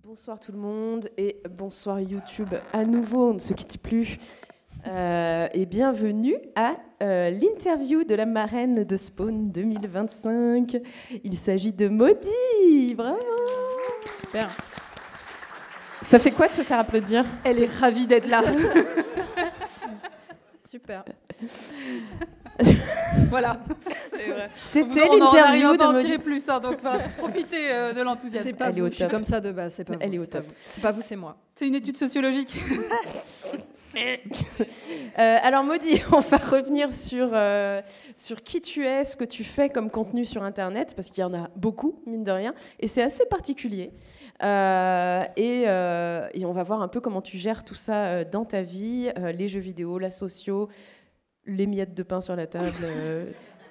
Bonsoir tout le monde et bonsoir YouTube à nouveau, on ne se quitte plus. Et bienvenue à l'interview de la marraine de Spawn 2025. Il s'agit de Maudie, bravo. Super. Ça fait quoi de se faire applaudir? Elle est ravie d'être là. Super. Voilà. C'était l'interview de Maudie. On n'en plus, hein, donc profitez de l'enthousiasme. C'est pas Elle est vous, au je suis top. comme ça de base, c'est pas vous. Elle est au top. C'est pas vous, c'est moi. C'est une étude sociologique. Alors Maudie, on va revenir sur qui tu es, ce que tu fais comme contenu sur Internet, parce qu'il y en a beaucoup, mine de rien, et c'est assez particulier. Et on va voir un peu comment tu gères tout ça dans ta vie, les jeux vidéo, la socio, les miettes de pain sur la table,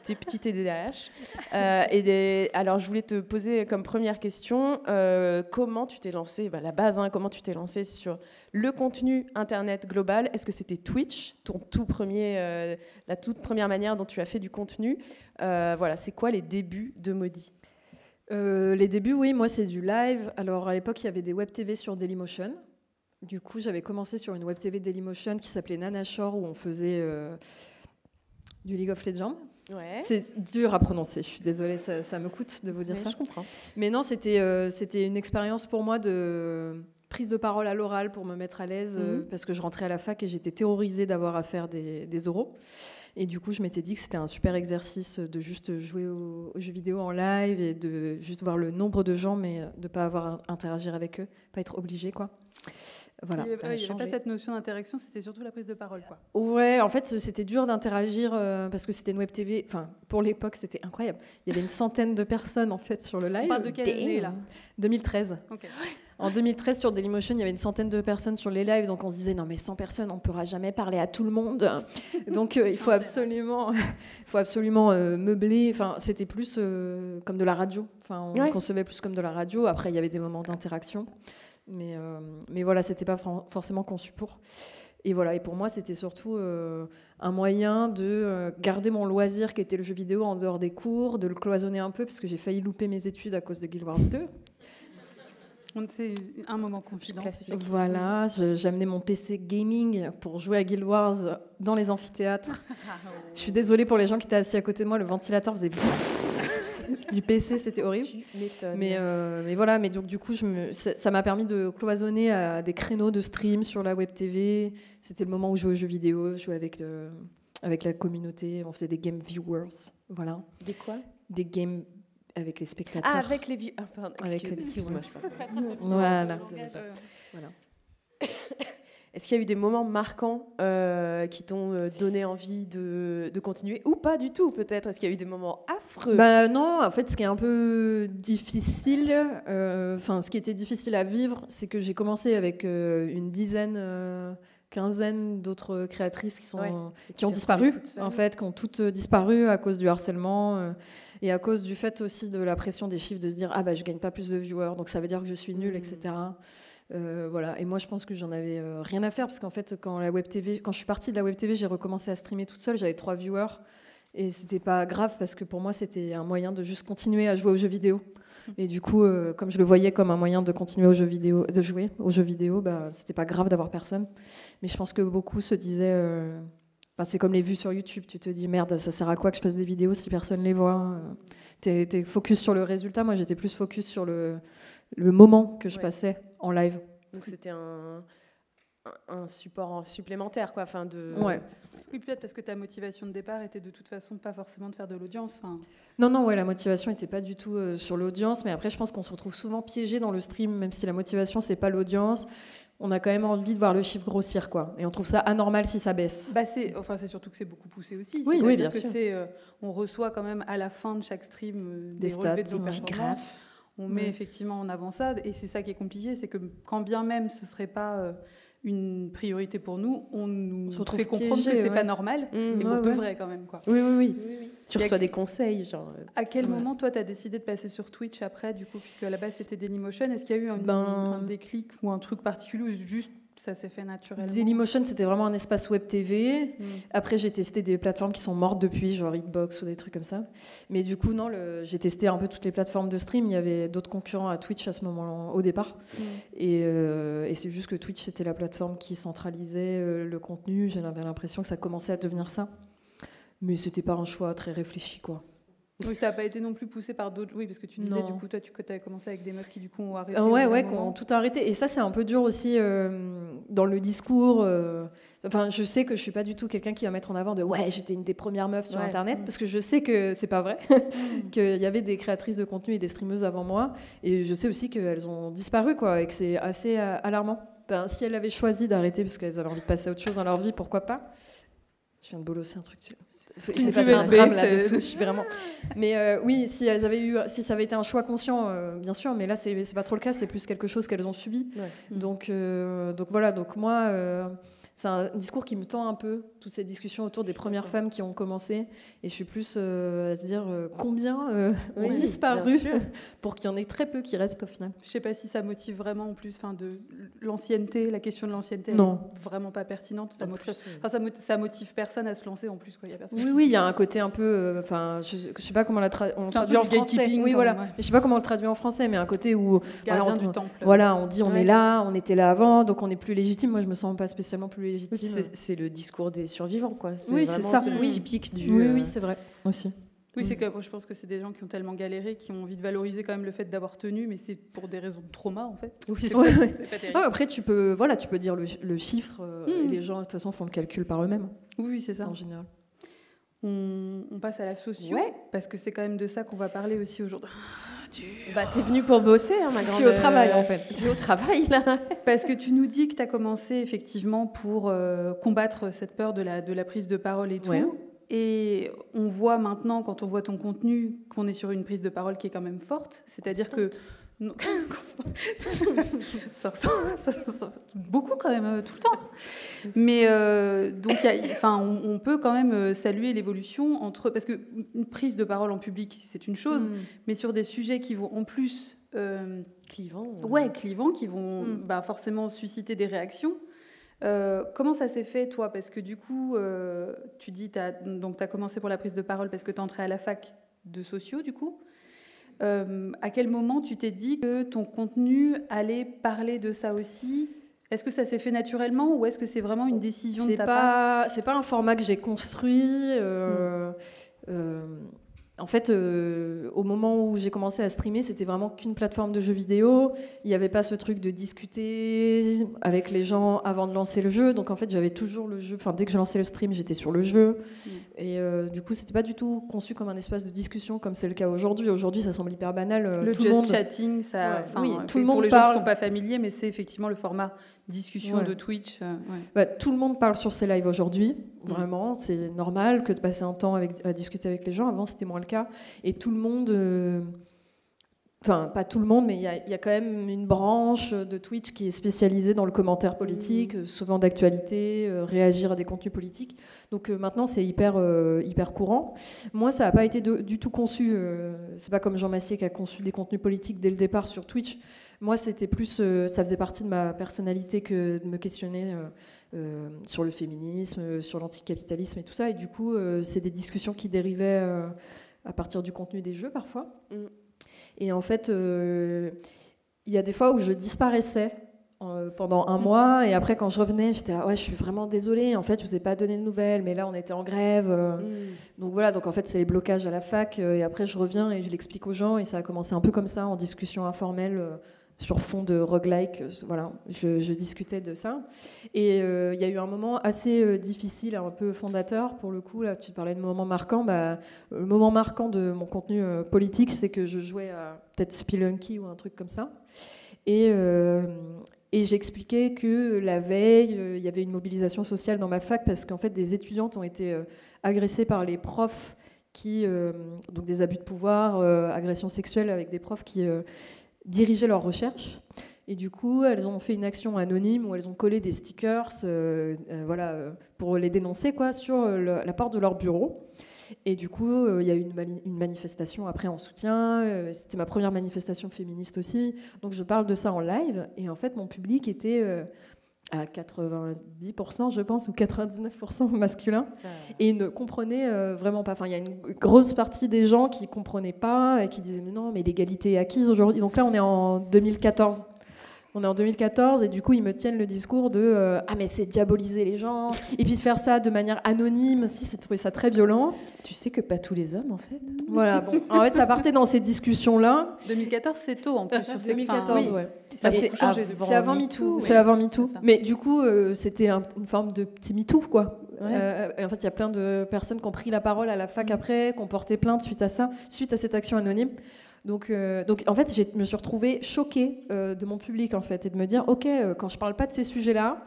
tes petits TDAH. Alors, je voulais te poser comme première question, comment tu t'es lancé, la base, comment tu t'es lancé sur le contenu Internet global? Est-ce que c'était Twitch, la toute première manière dont tu as fait du contenu? Voilà, c'est quoi les débuts de Maudie? Les débuts, oui, moi c'est du live. Alors à l'époque, il y avait des web TV sur Dailymotion. Du coup, j'avais commencé sur une web TV Dailymotion qui s'appelait Nana Shore, où on faisait du League of Legends. Ouais. C'est dur à prononcer, je suis désolée, ça me coûte de vous dire ça. Je comprends. Mais non, c'était une expérience pour moi de prise de parole à l'oral pour me mettre à l'aise, parce que je rentrais à la fac et j'étais terrorisée d'avoir à faire des oraux. Et du coup, je m'étais dit que c'était un super exercice de juste jouer aux jeux vidéo en live et de juste voir le nombre de gens, mais de ne pas avoir à interagir avec eux, pas être obligé, quoi. Voilà. Il n'y avait pas cette notion d'interaction, c'était surtout la prise de parole, quoi. Ouais, en fait, c'était dur d'interagir parce que c'était une web TV. Enfin, pour l'époque, c'était incroyable. Il y avait une centaine de personnes, en fait, sur le live. On parle de quelle année, là? 2013. Okay. En 2013, sur Dailymotion, il y avait une centaine de personnes sur les lives, donc on se disait non mais 100 personnes, on ne pourra jamais parler à tout le monde. Donc il faut absolument meubler. Enfin, c'était plus comme de la radio. Enfin, on concevait plus comme de la radio. Après, il y avait des moments d'interaction, mais voilà, c'était pas forcément conçu pour. Et voilà, et pour moi, c'était surtout un moyen de garder mon loisir qui était le jeu vidéo en dehors des cours, de le cloisonner un peu parce que j'ai failli louper mes études à cause de Guild Wars 2. C'est un moment confidentiel. Voilà, j'amenais mon PC gaming pour jouer à Guild Wars dans les amphithéâtres. Je suis désolée pour les gens qui étaient assis à côté de moi, le ventilateur faisait du PC, c'était horrible. Mais voilà, mais donc du coup, ça m'a permis de cloisonner à des créneaux de stream sur la web TV. C'était le moment où je jouais aux jeux vidéo, je jouais avec la communauté, on faisait des game viewers, voilà. Des quoi? Des game avec les spectateurs. Ah, avec les vieux. Ah, pardon. Excuse-moi. Voilà. Est-ce qu'il y a eu des moments marquants qui t'ont donné envie de continuer ou pas du tout, peut-être? Est-ce qu'il y a eu des moments affreux? Non, en fait, ce qui est un peu difficile, ce qui était difficile à vivre, c'est que j'ai commencé avec une quinzaine d'autres créatrices qui ont disparu, en fait, qui ont toutes disparu à cause du harcèlement et à cause du fait aussi de la pression des chiffres, de se dire je gagne pas plus de viewers, donc ça veut dire que je suis nulle, etc. Voilà. Et moi, je pense que j'en avais rien à faire parce qu'en fait, quand je suis partie de la web TV, j'ai recommencé à streamer toute seule. J'avais 3 viewers et c'était pas grave parce que pour moi, c'était un moyen de juste continuer à jouer aux jeux vidéo. Et du coup, comme je le voyais comme un moyen de continuer de jouer aux jeux vidéo, c'était pas grave d'avoir personne. Mais je pense que beaucoup se disaient, c'est comme les vues sur YouTube. Tu te dis merde, ça sert à quoi que je fasse des vidéos si personne les voit? T'es focus sur le résultat. Moi, j'étais plus focus sur le moment que je passais en live. Donc c'était un support supplémentaire, quoi. Ouais. Oui, peut-être parce que ta motivation de départ était de toute façon pas forcément de faire de l'audience. Non, la motivation n'était pas du tout sur l'audience, mais après, je pense qu'on se retrouve souvent piégé dans le stream, même si la motivation, c'est pas l'audience. On a quand même envie de voir le chiffre grossir, quoi. Et on trouve ça anormal si ça baisse. C'est surtout que c'est beaucoup poussé aussi. Oui, bien sûr. On reçoit quand même à la fin de chaque stream des stats, relevés de nos performances. On met effectivement en avant ça, et c'est ça qui est compliqué, c'est que quand bien même ce serait pas une priorité pour nous, on nous fait comprendre que c'est pas normal et qu'on devrait quand même, quoi. Oui. Tu reçois des conseils, genre. À quel moment toi t'as décidé de passer sur Twitch après, du coup, puisque à la base c'était Dailymotion? Est-ce qu'il y a eu un déclic ou un truc particulier ou juste ça s'est fait naturellement? Dailymotion, c'était vraiment un espace web TV. Après, j'ai testé des plateformes qui sont mortes depuis, genre Hitbox ou des trucs comme ça. Mais du coup, non, j'ai testé un peu toutes les plateformes de stream. Il y avait d'autres concurrents à Twitch à ce moment-là, au départ. Et c'est juste que Twitch, c'était la plateforme qui centralisait le contenu. J'avais l'impression que ça commençait à devenir ça. Mais c'était pas un choix très réfléchi, quoi. Oui, ça n'a pas été non plus poussé par d'autres. Oui, parce que tu disais, du coup, toi, tu avais commencé avec des meufs qui, du coup, ont arrêté. Ouais, qui ont tout arrêté. Et ça, c'est un peu dur aussi dans le discours. Enfin, je sais que je suis pas du tout quelqu'un qui va mettre en avant de « ouais, j'étais une des premières meufs sur Internet », parce que je sais que c'est pas vrai, qu'il y avait des créatrices de contenu et des streameuses avant moi. Et je sais aussi qu'elles ont disparu, quoi, et que c'est assez alarmant. Ben, si elles avaient choisi d'arrêter parce qu'elles avaient envie de passer à autre chose dans leur vie, pourquoi pas? Je viens de bolosser un truc. C'est passé un drame là-dessous, je suis vraiment. Mais oui, si ça avait été un choix conscient, bien sûr, mais là c'est pas trop le cas, c'est plus quelque chose qu'elles ont subi. Donc voilà, donc moi c'est un discours qui me tend un peu, toutes ces discussions autour des premières femmes qui ont commencé, et je suis plus à se dire combien ont disparu pour qu'il y en ait très peu qui restent au final. Je sais pas si ça motive vraiment en plus, de l'ancienneté, la question de l'ancienneté, non, elle est vraiment pas pertinente. Ça motive personne à se lancer en plus, quoi. Oui, il y a un côté un peu, je sais pas comment on le traduit en français. Oui, voilà. Même, ouais. Je sais pas comment on le traduit en français, mais un côté où du temple. Voilà, on dit on est là, on était là avant, donc on est plus légitime. Moi, je me sens pas spécialement plus légitime. C'est le discours des survivants, quoi. Oui, c'est ça. Typique du. Oui, c'est vrai aussi. Oui, c'est que je pense que c'est des gens qui ont tellement galéré, qui ont envie de valoriser quand même le fait d'avoir tenu, mais c'est pour des raisons de trauma, en fait. Oui, c'est pas terrible. Après, tu peux dire le chiffre, et les gens, de toute façon, font le calcul par eux-mêmes. Oui, c'est ça. En général. On passe à la socio, parce que c'est quand même de ça qu'on va parler aussi aujourd'hui. T'es venue pour bosser, hein, ma grande. Tu es au travail, en fait. Tu es au travail, là. Parce que tu nous dis que tu as commencé, effectivement, pour combattre cette peur de la prise de parole et tout. Ouais. Et on voit maintenant, quand on voit ton contenu, qu'on est sur une prise de parole qui est quand même forte. C'est-à-dire que... ça beaucoup quand même tout le temps, mais donc on peut quand même saluer l'évolution entre, parce que une prise de parole en public c'est une chose, mais sur des sujets qui vont en plus clivants, qui vont forcément susciter des réactions. Comment ça s'est fait, toi? Parce que du coup, tu dis tu as commencé pour la prise de parole parce que tu es entrée à la fac de sociaux, du coup. À quel moment tu t'es dit que ton contenu allait parler de ça aussi? Est-ce que ça s'est fait naturellement ou est-ce que c'est vraiment une décision de ta part? C'est pas un format que j'ai construit. En fait, au moment où j'ai commencé à streamer, c'était vraiment qu'une plateforme de jeux vidéo. Il n'y avait pas ce truc de discuter avec les gens avant de lancer le jeu. Donc en fait, j'avais toujours le jeu. Enfin, dès que je lançais le stream, j'étais sur le jeu. Et du coup, c'était pas du tout conçu comme un espace de discussion comme c'est le cas aujourd'hui. Aujourd'hui, ça semble hyper banal. Le just chatting, ça. Oui, tout le monde pour les parle. gens qui ne sont pas familiers, mais c'est effectivement le format discussion de Twitch. Tout le monde parle sur ses lives aujourd'hui. Vraiment, c'est normal que de passer un temps à discuter avec les gens. Avant, c'était moins le cas. Et tout le monde, pas tout le monde, mais il y a quand même une branche de Twitch qui est spécialisée dans le commentaire politique, souvent d'actualité, réagir à des contenus politiques. Donc maintenant, c'est hyper courant. Moi, ça n'a pas été du tout conçu. C'est pas comme Jean Massier qui a conçu des contenus politiques dès le départ sur Twitch. Moi, c'était plus, ça faisait partie de ma personnalité que de me questionner sur le féminisme, sur l'anticapitalisme et tout ça. Et du coup, c'est des discussions qui dérivaient à partir du contenu des jeux parfois. Et en fait, il y a des fois où je disparaissais pendant un mois, et après quand je revenais, j'étais là, je suis vraiment désolée, en fait je vous ai pas donné de nouvelles, mais là on était en grève, donc voilà, donc en fait c'est les blocages à la fac, et après je reviens et je l'explique aux gens, et ça a commencé un peu comme ça, en discussion informelle, sur fond de roguelike, voilà, je discutais de ça. Et il y a eu un moment assez difficile, un peu fondateur, pour le coup, là tu parlais de moment marquant, le moment marquant de mon contenu politique, c'est que je jouais à peut-être Spelunky ou un truc comme ça, et j'expliquais que la veille, il y avait une mobilisation sociale dans ma fac, parce qu'en fait des étudiantes ont été agressées par les profs, donc des abus de pouvoir, agressions sexuelles avec des profs qui dirigeaient leurs recherches. Et du coup, elles ont fait une action anonyme où elles ont collé des stickers pour les dénoncer sur la porte de leur bureau. Et du coup, il y a eu une manifestation après en soutien. C'était ma première manifestation féministe aussi. Donc je parle de ça en live. Et en fait, mon public était à 90%, je pense, ou 99% masculin, et ne comprenaient vraiment pas. Enfin, il y a une grosse partie des gens qui ne comprenaient pas et qui disaient mais non, mais l'égalité est acquise aujourd'hui. Donc là, on est en 2014. On est en 2014 et du coup, ils me tiennent le discours de ah, mais c'est diaboliser les gens. Et puis de faire ça de manière anonyme aussi, c'est trouvé ça très violent. Tu sais que pas tous les hommes, en fait. Voilà, bon. En fait, ça partait dans ces discussions-là. 2014, c'est tôt en plus. Sur 2014, ouais. C'est avant MeToo. C'est avant MeToo. Mais du coup, c'était une forme de petit MeToo, quoi. Ouais. Et en fait, il y a plein de personnes qui ont pris la parole à la fac après, qui ont porté plainte suite à ça, suite à cette action anonyme. Donc, en fait, je me suis retrouvée choquée de mon public, en fait, et de me dire, OK, quand je parle pas de ces sujets-là,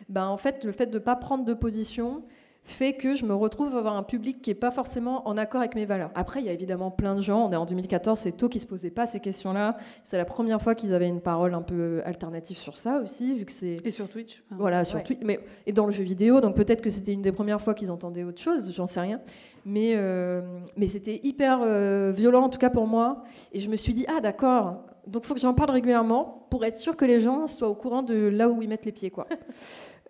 ben, en fait, le fait de pas prendre de position fait que je me retrouve avoir un public qui n'est pas forcément en accord avec mes valeurs. Après, il y a évidemment plein de gens, on est en 2014, c'est tôt, qui ne se posaient pas ces questions-là. C'est la première fois qu'ils avaient une parole un peu alternative sur ça aussi, vu que c'est... Et sur Twitch. Voilà, sur Twitch. Et dans le jeu vidéo, donc peut-être que c'était une des premières fois qu'ils entendaient autre chose, j'en sais rien. Mais c'était hyper violent, en tout cas pour moi. Et je me suis dit, ah d'accord, donc il faut que j'en parle régulièrement pour être sûr que les gens soient au courant de là où ils mettent les pieds, quoi.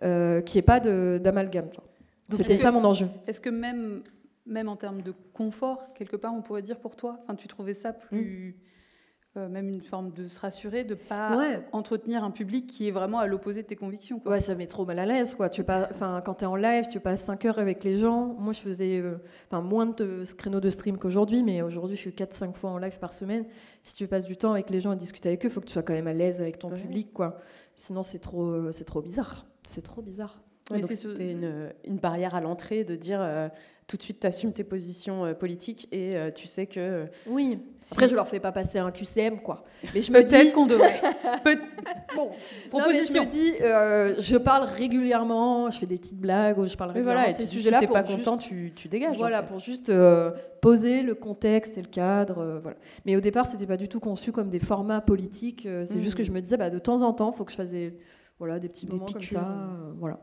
Qu'il n'y ait pas d'amalgame, quoi. C'était ça mon enjeu. Est-ce que même en termes de confort, quelque part, on pourrait dire pour toi, tu trouvais ça plus... même une forme de se rassurer, de ne pas entretenir un public qui est vraiment à l'opposé de tes convictions, quoi. Ouais, ça met trop mal à l'aise, quoi. Quand tu es en live, tu passes 5 heures avec les gens. Moi, je faisais moins de créneaux de stream qu'aujourd'hui, mais aujourd'hui, je suis 4-5 fois en live par semaine. Si tu passes du temps avec les gens et discuter avec eux, il faut que tu sois quand même à l'aise avec ton public, quoi. Sinon, c'est trop bizarre. C'est trop bizarre. Ouais, donc c'était une barrière à l'entrée de dire tout de suite tu assumes tes positions politiques et tu sais que... Oui, après je leur fais pas passer un QCM, quoi. Mais je me dis qu'on devrait... Bon, proposition. Non, mais je me dis, je parle régulièrement, je fais des petites blagues, ou je parle régulièrement de ces sujets-là. Si t'es pas content, tu dégages. Voilà, en fait. pour juste poser le contexte et le cadre. Voilà. Mais au départ, c'était pas du tout conçu comme des formats politiques. C'est juste que je me disais, de temps en temps, il faut que je fasse des petits moments comme ça. Voilà.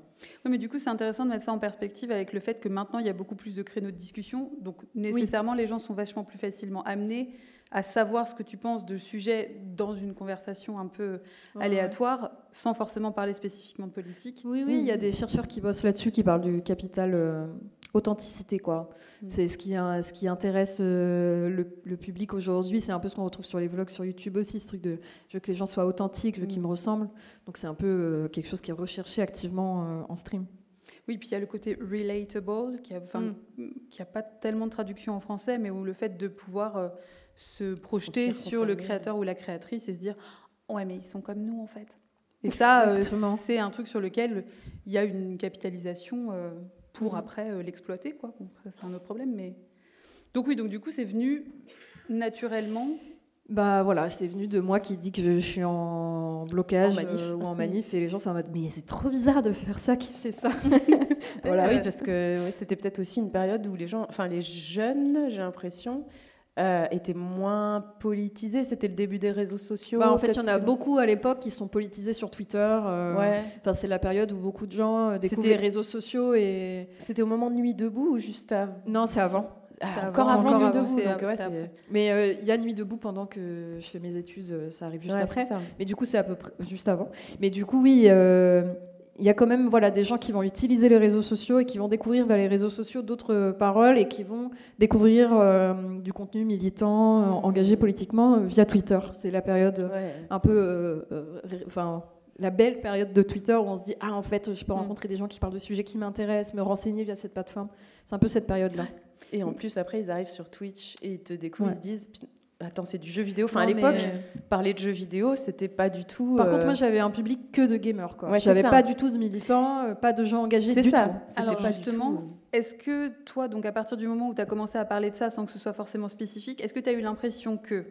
Oui, mais du coup, c'est intéressant de mettre ça en perspective avec le fait que maintenant, il y a beaucoup plus de créneaux de discussion. Donc, nécessairement, les gens sont vachement plus facilement amenés à savoir ce que tu penses de sujets dans une conversation un peu aléatoire, sans forcément parler spécifiquement de politique. Oui, il y a des chercheurs qui bossent là-dessus, qui parlent du capital authenticité, quoi. C'est ce qui intéresse le public aujourd'hui. C'est un peu ce qu'on retrouve sur les vlogs sur YouTube aussi, ce truc de je veux que les gens soient authentiques, je veux qu'ils me ressemblent. Donc c'est un peu quelque chose qui est recherché activement en stream. Oui, puis il y a le côté relatable, qui a pas tellement de traduction en français, mais où le fait de pouvoir se projeter sur le créateur ou la créatrice et se dire « Ouais, mais ils sont comme nous, en fait ». Et ça, c'est un truc sur lequel il y a une capitalisation pour après l'exploiter, quoi. Bon, ça, c'est un autre problème, mais... Donc du coup, c'est venu naturellement... Voilà, c'est venu de moi qui dit que je suis en blocage ou en manif, et les gens sont en mode mais c'est trop bizarre de faire ça, qui fait ça. Voilà, oui, parce que c'était peut-être aussi une période où les jeunes, j'ai l'impression, étaient moins politisés. C'était le début des réseaux sociaux. En fait, il y en a beaucoup à l'époque qui sont politisés sur Twitter. C'est la période où beaucoup de gens découvrent les réseaux sociaux. Et... C'était au moment de Nuit debout ou juste avant ? Non, c'est avant. Encore avant Nuit debout. Mais il y a Nuit debout pendant que je fais mes études, ça arrive juste après. Mais du coup, c'est à peu près juste avant. Mais du coup, oui, il y a quand même des gens qui vont utiliser les réseaux sociaux et qui vont découvrir via les réseaux sociaux d'autres paroles et qui vont découvrir du contenu militant, engagé politiquement via Twitter. C'est la période un peu... la belle période de Twitter où on se dit « Ah, en fait, je peux rencontrer des gens qui parlent de sujets qui m'intéressent, me renseigner via cette plateforme. » C'est un peu cette période-là. Et en plus, après, ils arrivent sur Twitch et ils te découvrent, ils se disent « Attends, c'est du jeu vidéo ». Enfin, à l'époque, parler de jeux vidéo, c'était pas du tout... Par contre, moi, j'avais un public que de gamers, quoi. J'avais pas du tout de militants, pas de gens engagés du tout. Alors pas justement, est-ce que toi, donc à partir du moment où tu as commencé à parler de ça sans que ce soit forcément spécifique, est-ce que tu as eu l'impression que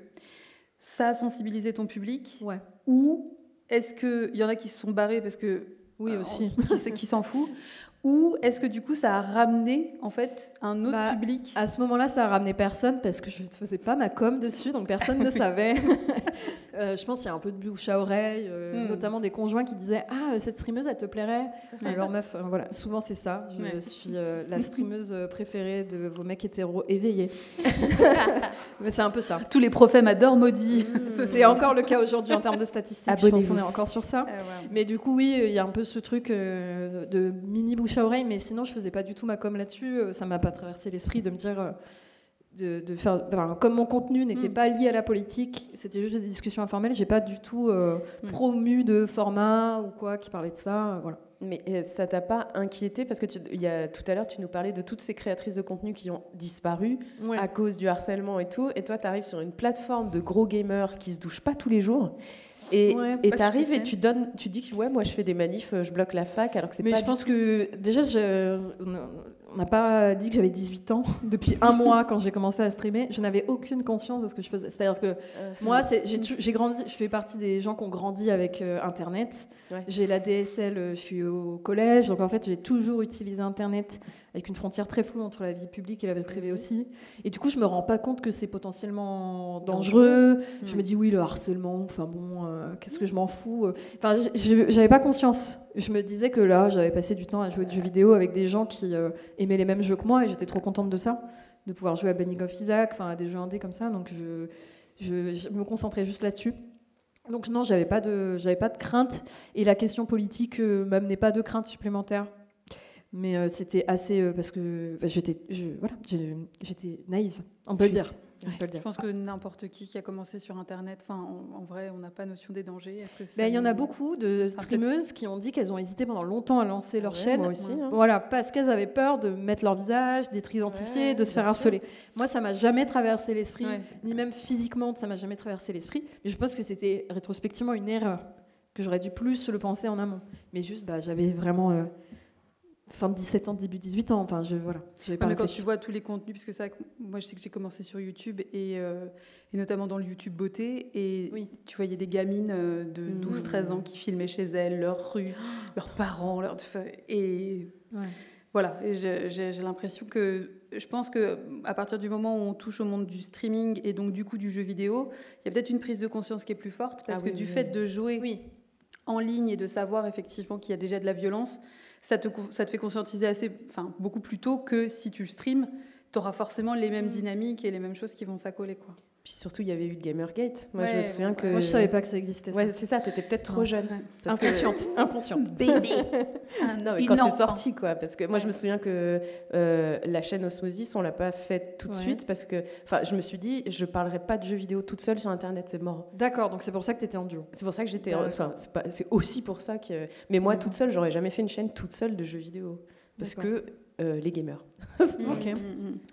ça a sensibilisé ton public ? Ou est-ce qu'il y en a qui se sont barrés parce que... Oui, aussi. Qui s'en fout ? Ou est-ce que du coup ça a ramené en fait un autre public? À ce moment-là, ça a ramené personne parce que je ne faisais pas ma com dessus, donc personne ne savait. Je pense qu'il y a un peu de bouche à oreille, notamment des conjoints qui disaient « Ah, cette streameuse, elle te plairait ?» Alors meuf, voilà, souvent c'est ça. Je suis la streameuse préférée de vos mecs hétéros éveillés. Mais c'est un peu ça. Tous les prophètes adorent Maudit. C'est encore le cas aujourd'hui en termes de statistiques. Je pense qu'on est encore sur ça. Mais du coup, oui, il y a un peu ce truc de mini bouche à oreille, mais sinon je faisais pas du tout ma com là-dessus. Ça m'a pas traversé l'esprit de me dire de faire. Enfin, comme mon contenu n'était pas lié à la politique, c'était juste des discussions informelles. J'ai pas du tout promu de format ou quoi qui parlait de ça. Voilà. Mais ça t'a pas inquiété parce que tout à l'heure tu nous parlais de toutes ces créatrices de contenu qui ont disparu à cause du harcèlement et tout, et toi t'arrives sur une plateforme de gros gamers qui se douchent pas tous les jours. Et t'arrives et tu dis que moi je fais des manifs, je bloque la fac alors que c'est pas. Mais je pense que déjà on n'a pas dit que j'avais 18 ans depuis un mois quand j'ai commencé à streamer. Je n'avais aucune conscience de ce que je faisais. C'est-à-dire que moi j'ai grandi, je fais partie des gens qui ont grandi avec Internet. Ouais. J'ai la DSL, je suis au collège, donc en fait j'ai toujours utilisé Internet avec une frontière très floue entre la vie publique et la vie privée aussi. Et du coup je me rends pas compte que c'est potentiellement dangereux. Je me dis oui, le harcèlement, enfin bon, qu'est-ce que je m'en fous. Enfin j'avais pas conscience. Je me disais que là j'avais passé du temps à jouer des jeux vidéo avec des gens qui aimaient les mêmes jeux que moi et j'étais trop contente de ça, de pouvoir jouer à Binding of Isaac, enfin à des jeux indés comme ça. Donc je me concentrais juste là-dessus. Donc non, j'avais pas de crainte et la question politique m'amenait pas de crainte supplémentaire. Mais c'était assez parce que j'étais naïve, on peut le dire. Je pense que n'importe qui a commencé sur Internet, en vrai, on n'a pas notion des dangers. Il y en a beaucoup de streameuses qui ont dit qu'elles ont hésité pendant longtemps à lancer leur chaîne. Moi aussi. Hein. Voilà, parce qu'elles avaient peur de mettre leur visage, d'être identifiées, de se faire harceler. Moi, ça m'a jamais traversé l'esprit, ni même physiquement, ça m'a jamais traversé l'esprit. Mais je pense que c'était rétrospectivement une erreur, que j'aurais dû plus le penser en amont. Mais juste, j'avais vraiment... fin de 17 ans, début 18 ans, enfin, mais quand tu vois tous les contenus, parce que ça, moi je sais que j'ai commencé sur YouTube et notamment dans le YouTube beauté, et tu voyais des gamines de 12-13 ans qui filmaient chez elles, leur rue, leurs parents, voilà, et j'ai l'impression que, je pense qu'à partir du moment où on touche au monde du streaming et donc du coup du jeu vidéo, il y a peut-être une prise de conscience qui est plus forte, parce que fait de jouer en ligne et de savoir effectivement qu'il y a déjà de la violence, ça te fait conscientiser beaucoup plus tôt que si tu le streams, tu auras forcément les mêmes dynamiques et les mêmes choses qui vont s'accoler, quoi. Puis surtout, il y avait eu le Gamergate. Moi, je me souviens que... Moi, je savais pas que ça existait. Ouais, c'est ça, t'étais peut-être trop jeune. Inconsciente. Baby. Non, mais quand c'est sorti, quoi. Parce que moi, je me souviens que la chaîne Osmosis, on l'a pas faite tout de suite parce que... Enfin, je me suis dit, je parlerai pas de jeux vidéo toute seule sur Internet, c'est mort. D'accord, donc c'est pour ça que t'étais en duo. C'est pour ça que j'étais... c'est aussi pour ça que... Mais moi, toute seule, j'aurais jamais fait une chaîne toute seule de jeux vidéo. Parce que les gamers. Ok.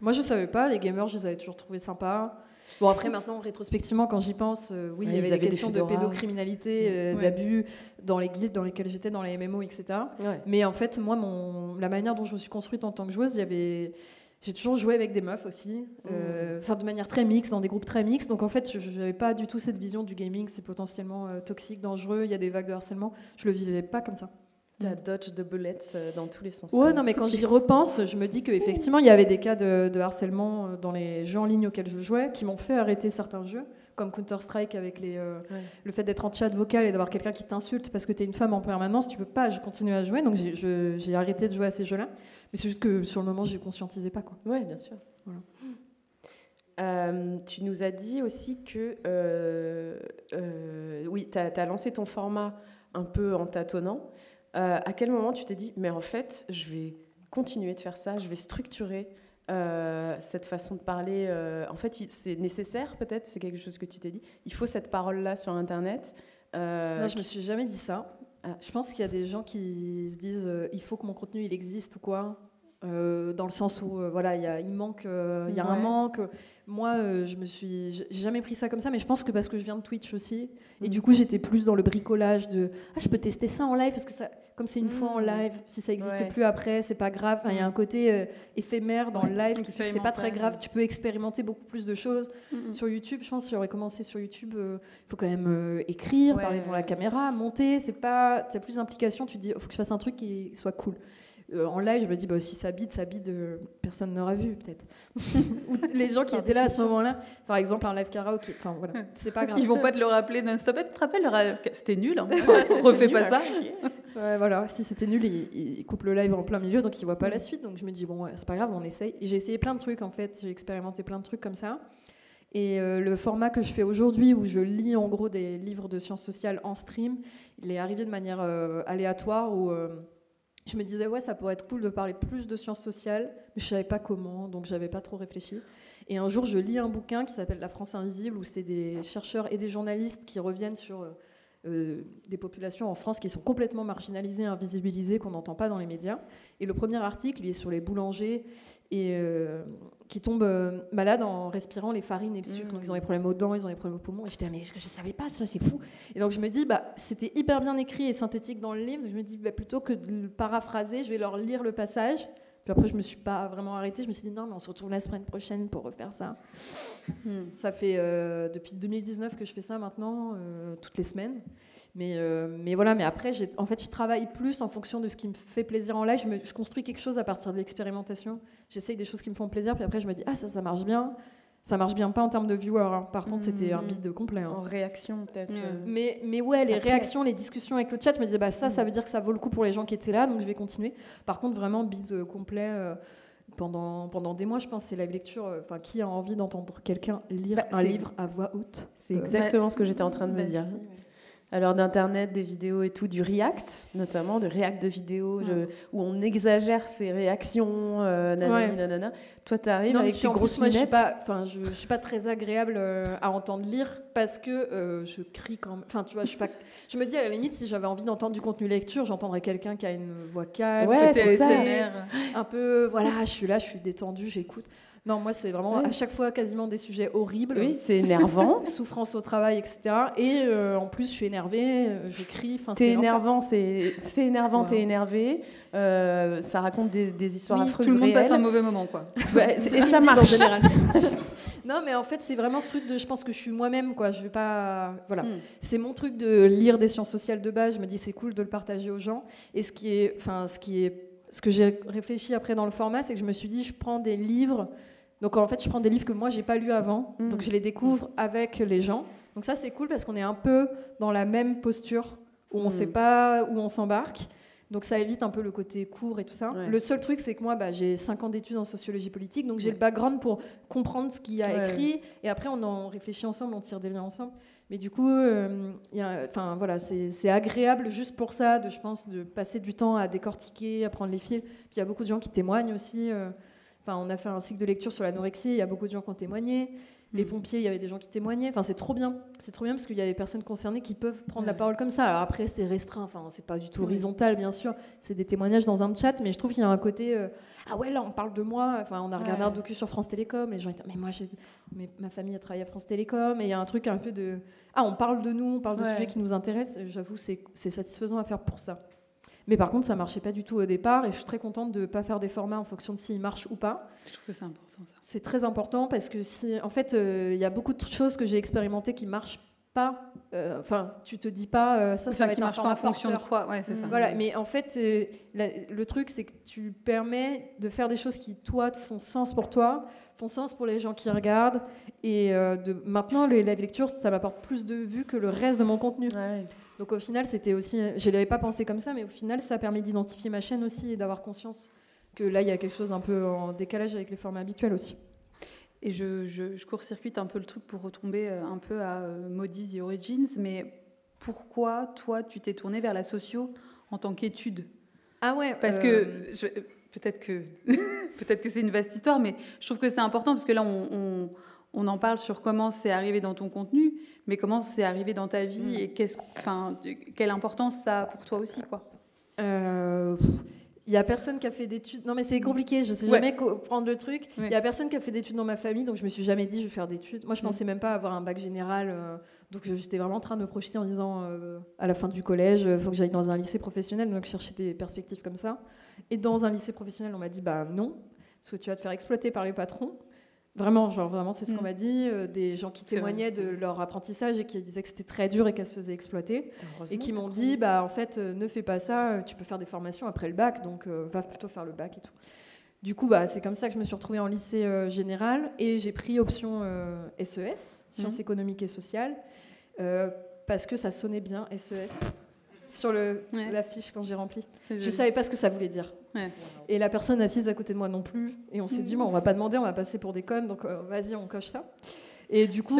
Moi, je savais pas. Les gamers, je les avais toujours trouvés sympas. Bon, après, maintenant, rétrospectivement, quand j'y pense, il y avait des questions de pédocriminalité, d'abus dans les guildes dans lesquelles j'étais, dans les MMO, etc. Ouais. Mais en fait, moi, la manière dont je me suis construite en tant que joueuse, j'ai toujours joué avec des meufs aussi, de manière très mixte, dans des groupes très mixtes. Donc en fait, je n'avais pas du tout cette vision du gaming, c'est potentiellement toxique, dangereux, il y a des vagues de harcèlement. Je le vivais pas comme ça. T'as dodge the bullets dans tous les sens. Ouais, non, mais quand j'y repense, je me dis qu'effectivement, il y avait des cas de harcèlement dans les jeux en ligne auxquels je jouais qui m'ont fait arrêter certains jeux, comme Counter-Strike avec le fait d'être en chat vocal et d'avoir quelqu'un qui t'insulte parce que t'es une femme en permanence, tu peux pas, je continue à jouer, donc j'ai arrêté de jouer à ces jeux-là. Mais c'est juste que sur le moment, je conscientisais pas, quoi. Ouais, bien sûr. Voilà. Tu nous as dit aussi que t'as lancé ton format un peu en tâtonnant. À quel moment tu t'es dit, mais en fait, je vais continuer de faire ça, je vais structurer cette façon de parler. En fait, c'est nécessaire, peut-être, c'est quelque chose que tu t'es dit. Il faut cette parole-là sur Internet. Non, je me suis jamais dit ça. Je pense qu'il y a des gens qui se disent, il faut que mon contenu il existe ou quoi. Dans le sens où il manque, il y a un manque. Moi, j'ai jamais pris ça comme ça, mais je pense que parce que je viens de Twitch aussi, et du coup j'étais plus dans le bricolage de je peux tester ça en live parce que ça, comme c'est une fois en live, si ça n'existe plus après, c'est pas grave. Il y a un côté éphémère dans le live qui fait que c'est pas très grave. Tu peux expérimenter beaucoup plus de choses. Sur YouTube, je pense que j'aurais commencé sur YouTube, il faut quand même écrire, parler devant la caméra, monter. T'as plus d'implication. Tu te dis, il faut que je fasse un truc qui soit cool. En live, je me dis, si ça bide, personne n'aura vu, peut-être. Ou les gens qui étaient là à ce moment-là, par exemple, un live karaoké, enfin voilà, c'est pas grave. Ils vont pas te le rappeler non-stop. Tu te rappelles, c'était nul, hein. Refais pas ça. Ouais, voilà, si c'était nul, ils coupent le live en plein milieu, donc ils voient pas la suite. Donc je me dis, bon, c'est pas grave, on essaye. Et j'ai essayé plein de trucs, en fait, j'ai expérimenté plein de trucs comme ça. Et le format que je fais aujourd'hui, où je lis en gros des livres de sciences sociales en stream, il est arrivé de manière aléatoire, où je me disais, ouais, ça pourrait être cool de parler plus de sciences sociales, mais je savais pas comment, donc j'avais pas trop réfléchi. Et un jour, je lis un bouquin qui s'appelle La France invisible, où c'est des chercheurs et des journalistes qui reviennent sur des populations en France qui sont complètement marginalisées, invisibilisées, qu'on n'entend pas dans les médias. Et le premier article, il est sur les boulangers et qui tombent malades en respirant les farines et le sucre. Donc ils ont des problèmes aux dents, ils ont des problèmes aux poumons. Et j'étais, mais je savais pas, ça c'est fou. Et donc je me dis, c'était hyper bien écrit et synthétique dans le livre. Je me dis, plutôt que de le paraphraser, je vais leur lire le passage. Puis après, je me suis pas vraiment arrêtée. Je me suis dit, non, mais on se retrouve la semaine prochaine pour refaire ça. Ça fait depuis 2019 que je fais ça maintenant, toutes les semaines. Mais voilà, mais après, en fait, je travaille plus en fonction de ce qui me fait plaisir en live. Je construis quelque chose à partir de l'expérimentation. J'essaye des choses qui me font plaisir, puis après, je me dis, ça marche bien. Ça marche bien, pas en termes de viewers. Hein. Par contre, c'était un bide complet. Hein. En réaction, peut-être. Mais ouais, les réactions, les discussions avec le chat, je me disais, ça veut dire que ça vaut le coup pour les gens qui étaient là, donc je vais continuer. Par contre, vraiment, bide complet pendant des mois, je pense, c'est la lecture. Qui a envie d'entendre quelqu'un lire un livre à voix haute? C'est exactement ce que j'étais en train de me dire. À l'heure d'Internet, des vidéos et tout, du React, notamment, de React de vidéos, où on exagère ses réactions, nanana. Toi, tu arrives avec tes grosses lunettes. Je ne suis pas très agréable à entendre lire parce que je crie quand même. Enfin, tu vois, je me dis, à la limite, si j'avais envie d'entendre du contenu lecture, j'entendrais quelqu'un qui a une voix calme, c'est ça. Un peu, voilà, je suis là, je suis détendue, j'écoute. Non, moi, c'est vraiment à chaque fois quasiment des sujets horribles. Oui, c'est énervant. Souffrance au travail, etc. Et en plus, je suis énervée, je crie. T'es énervant, c'est énervant, wow. T'es énervé. Ça raconte des histoires affreuses. Tout le monde réelles. passe un mauvais moment, quoi. Et ça marche. En général. Non, mais en fait, c'est vraiment ce truc de. Je pense que je suis moi-même, quoi. Je vais pas. Voilà. C'est mon truc de lire des sciences sociales de base. Je me dis, c'est cool de le partager aux gens. Et ce que j'ai réfléchi après dans le format, c'est que je me suis dit, je prends des livres. Donc en fait, je prends des livres que moi j'ai pas lus avant, donc je les découvre avec les gens. Donc ça c'est cool parce qu'on est un peu dans la même posture où on sait pas où on s'embarque. Donc ça évite un peu le côté court et tout ça. Ouais. Le seul truc c'est que moi j'ai 5 ans d'études en sociologie politique, donc j'ai le background pour comprendre ce qu'il y a écrit et après on en réfléchit ensemble, on tire des liens ensemble. Mais du coup, voilà, c'est agréable juste pour ça, je pense, de passer du temps à décortiquer, à prendre les fils. Puis il y a beaucoup de gens qui témoignent aussi. On a fait un cycle de lecture sur l'anorexie, il y a beaucoup de gens qui ont témoigné. Les pompiers, il y avait des gens qui témoignaient. Enfin, c'est trop bien. C'est trop bien parce qu'il y a des personnes concernées qui peuvent prendre la parole comme ça. Alors après, c'est restreint. Enfin, c'est pas du tout horizontal, bien sûr. C'est des témoignages dans un chat, mais je trouve qu'il y a un côté ah ouais, là, on parle de moi. Enfin, on a regardé un docu sur France Télécom. Les gens étaient mais moi, ma famille a travaillé à France Télécom. Et il y a un truc un peu de on parle de nous, on parle de sujets qui nous intéressent. J'avoue, c'est satisfaisant à faire pour ça. Mais par contre, ça marchait pas du tout au départ et je suis très contente de ne pas faire des formats en fonction de s'ils marchent ou pas. Je trouve que c'est important, ça. C'est très important parce que en fait, y a beaucoup de choses que j'ai expérimentées qui marchent pas. Tu te dis pas ça va être un format en fonction de quoi. Ouais, c'est ça. Voilà, mais en fait, le truc, c'est que tu permets de faire des choses qui, toi, font sens pour toi, font sens pour les gens qui regardent. Et maintenant, les live lectures, ça m'apporte plus de vues que le reste de mon contenu. Ouais. Donc au final, c'était aussi, je l'avais pas pensé comme ça, mais au final, ça a permis d'identifier ma chaîne aussi et d'avoir conscience que là, il y a quelque chose un peu en décalage avec les formats habituels aussi. Et je court-circuite un peu le truc pour retomber un peu à Maudie The Origins, mais pourquoi, toi, tu t'es tournée vers la socio en tant qu'étude ? Ah ouais. Parce que peut-être que c'est une vaste histoire, mais je trouve que c'est important parce que là, on en parle sur comment c'est arrivé dans ton contenu, mais comment c'est arrivé dans ta vie et quelle importance ça a pour toi aussi, quoi. Il n'y a personne qui a fait d'études. Non, mais c'est compliqué, je ne sais jamais prendre le truc. Il n'y a personne qui a fait d'études dans ma famille, donc je ne me suis jamais dit je vais faire d'études. Moi, je ne pensais même pas avoir un bac général. Donc j'étais vraiment en train de me projeter en disant à la fin du collège, il faut que j'aille dans un lycée professionnel. Donc je cherchais des perspectives comme ça. Et dans un lycée professionnel, on m'a dit non, parce que tu vas te faire exploiter par les patrons. Vraiment, c'est ce qu'on m'a dit. Des gens qui témoignaient de leur apprentissage et qui disaient que c'était très dur et qu'elles se faisaient exploiter. Et qui m'ont dit, en fait, ne fais pas ça, tu peux faire des formations après le bac, donc va plutôt faire le bac et tout. Du coup, c'est comme ça que je me suis retrouvée en lycée général et j'ai pris option SES, sciences économiques et sociales, parce que ça sonnait bien, SES. Sur la fiche quand j'ai rempli. Je savais pas ce que ça voulait dire. Ouais. Et la personne assise à côté de moi non plus. Et on s'est dit, on va pas demander, on va passer pour des connes, donc vas-y, on coche ça. Et du coup,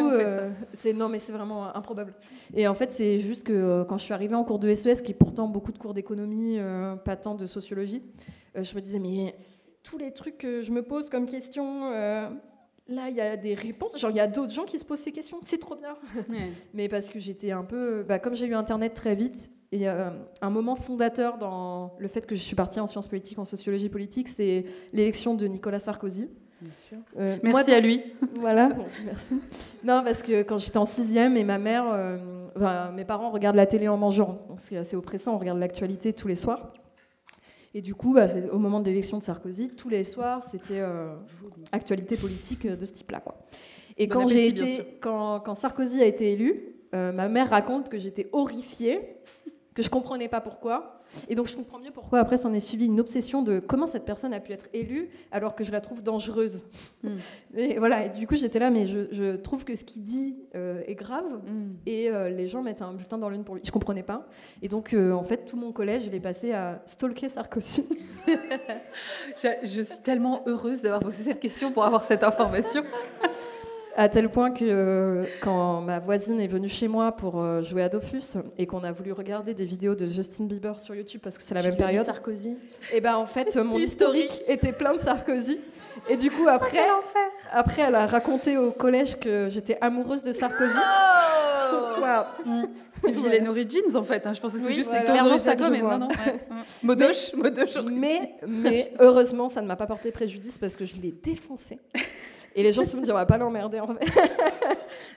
c'est vraiment improbable. Et en fait, c'est juste que quand je suis arrivée en cours de SES, qui est pourtant beaucoup de cours d'économie, pas tant de sociologie, je me disais, mais tous les trucs que je me pose comme question... Là, il y a des réponses. Genre, il y a d'autres gens qui se posent ces questions. C'est trop bien. Ouais. Mais parce que j'étais un peu... comme j'ai eu Internet très vite, et un moment fondateur dans le fait que je suis partie en sciences politiques, en sociologie politique, c'est l'élection de Nicolas Sarkozy. Bien sûr. Merci à lui. Voilà, merci. Non, parce que quand j'étais en 6e, et ma mère... mes parents regardent la télé en mangeant. Donc c'est assez oppressant, on regarde l'actualité tous les soirs. Et du coup, au moment de l'élection de Sarkozy, tous les soirs, c'était actualité politique de ce type-là, quoi. Et quand Sarkozy a été élu, ma mère raconte que j'étais horrifiée, que je comprenais pas pourquoi. Et donc, je comprends mieux pourquoi après s'en est suivi une obsession de comment cette personne a pu être élue alors que je la trouve dangereuse. Et voilà. Et du coup, j'étais là, mais je trouve que ce qu'il dit est grave et les gens mettent un bulletin dans l'urne pour lui. Je comprenais pas. Et donc, en fait, tout mon collège, je l'ai passé à stalker Sarkozy. Je suis tellement heureuse d'avoir posé cette question pour avoir cette information. À tel point que quand ma voisine est venue chez moi pour jouer à Dofus et qu'on a voulu regarder des vidéos de Justin Bieber sur YouTube parce que c'est la même période. Sarkozy. Et en fait, mon historique était plein de Sarkozy. Et du coup, après, elle a raconté au collège que j'étais amoureuse de Sarkozy. Oh wow. Villain Origins en fait. Je pensais que c'est juste clairement ça toi, mais non. Modoche. Mais heureusement, ça ne m'a pas porté préjudice parce que je l'ai défoncé. Et les gens se sont dit, on va pas l'emmerder en fait.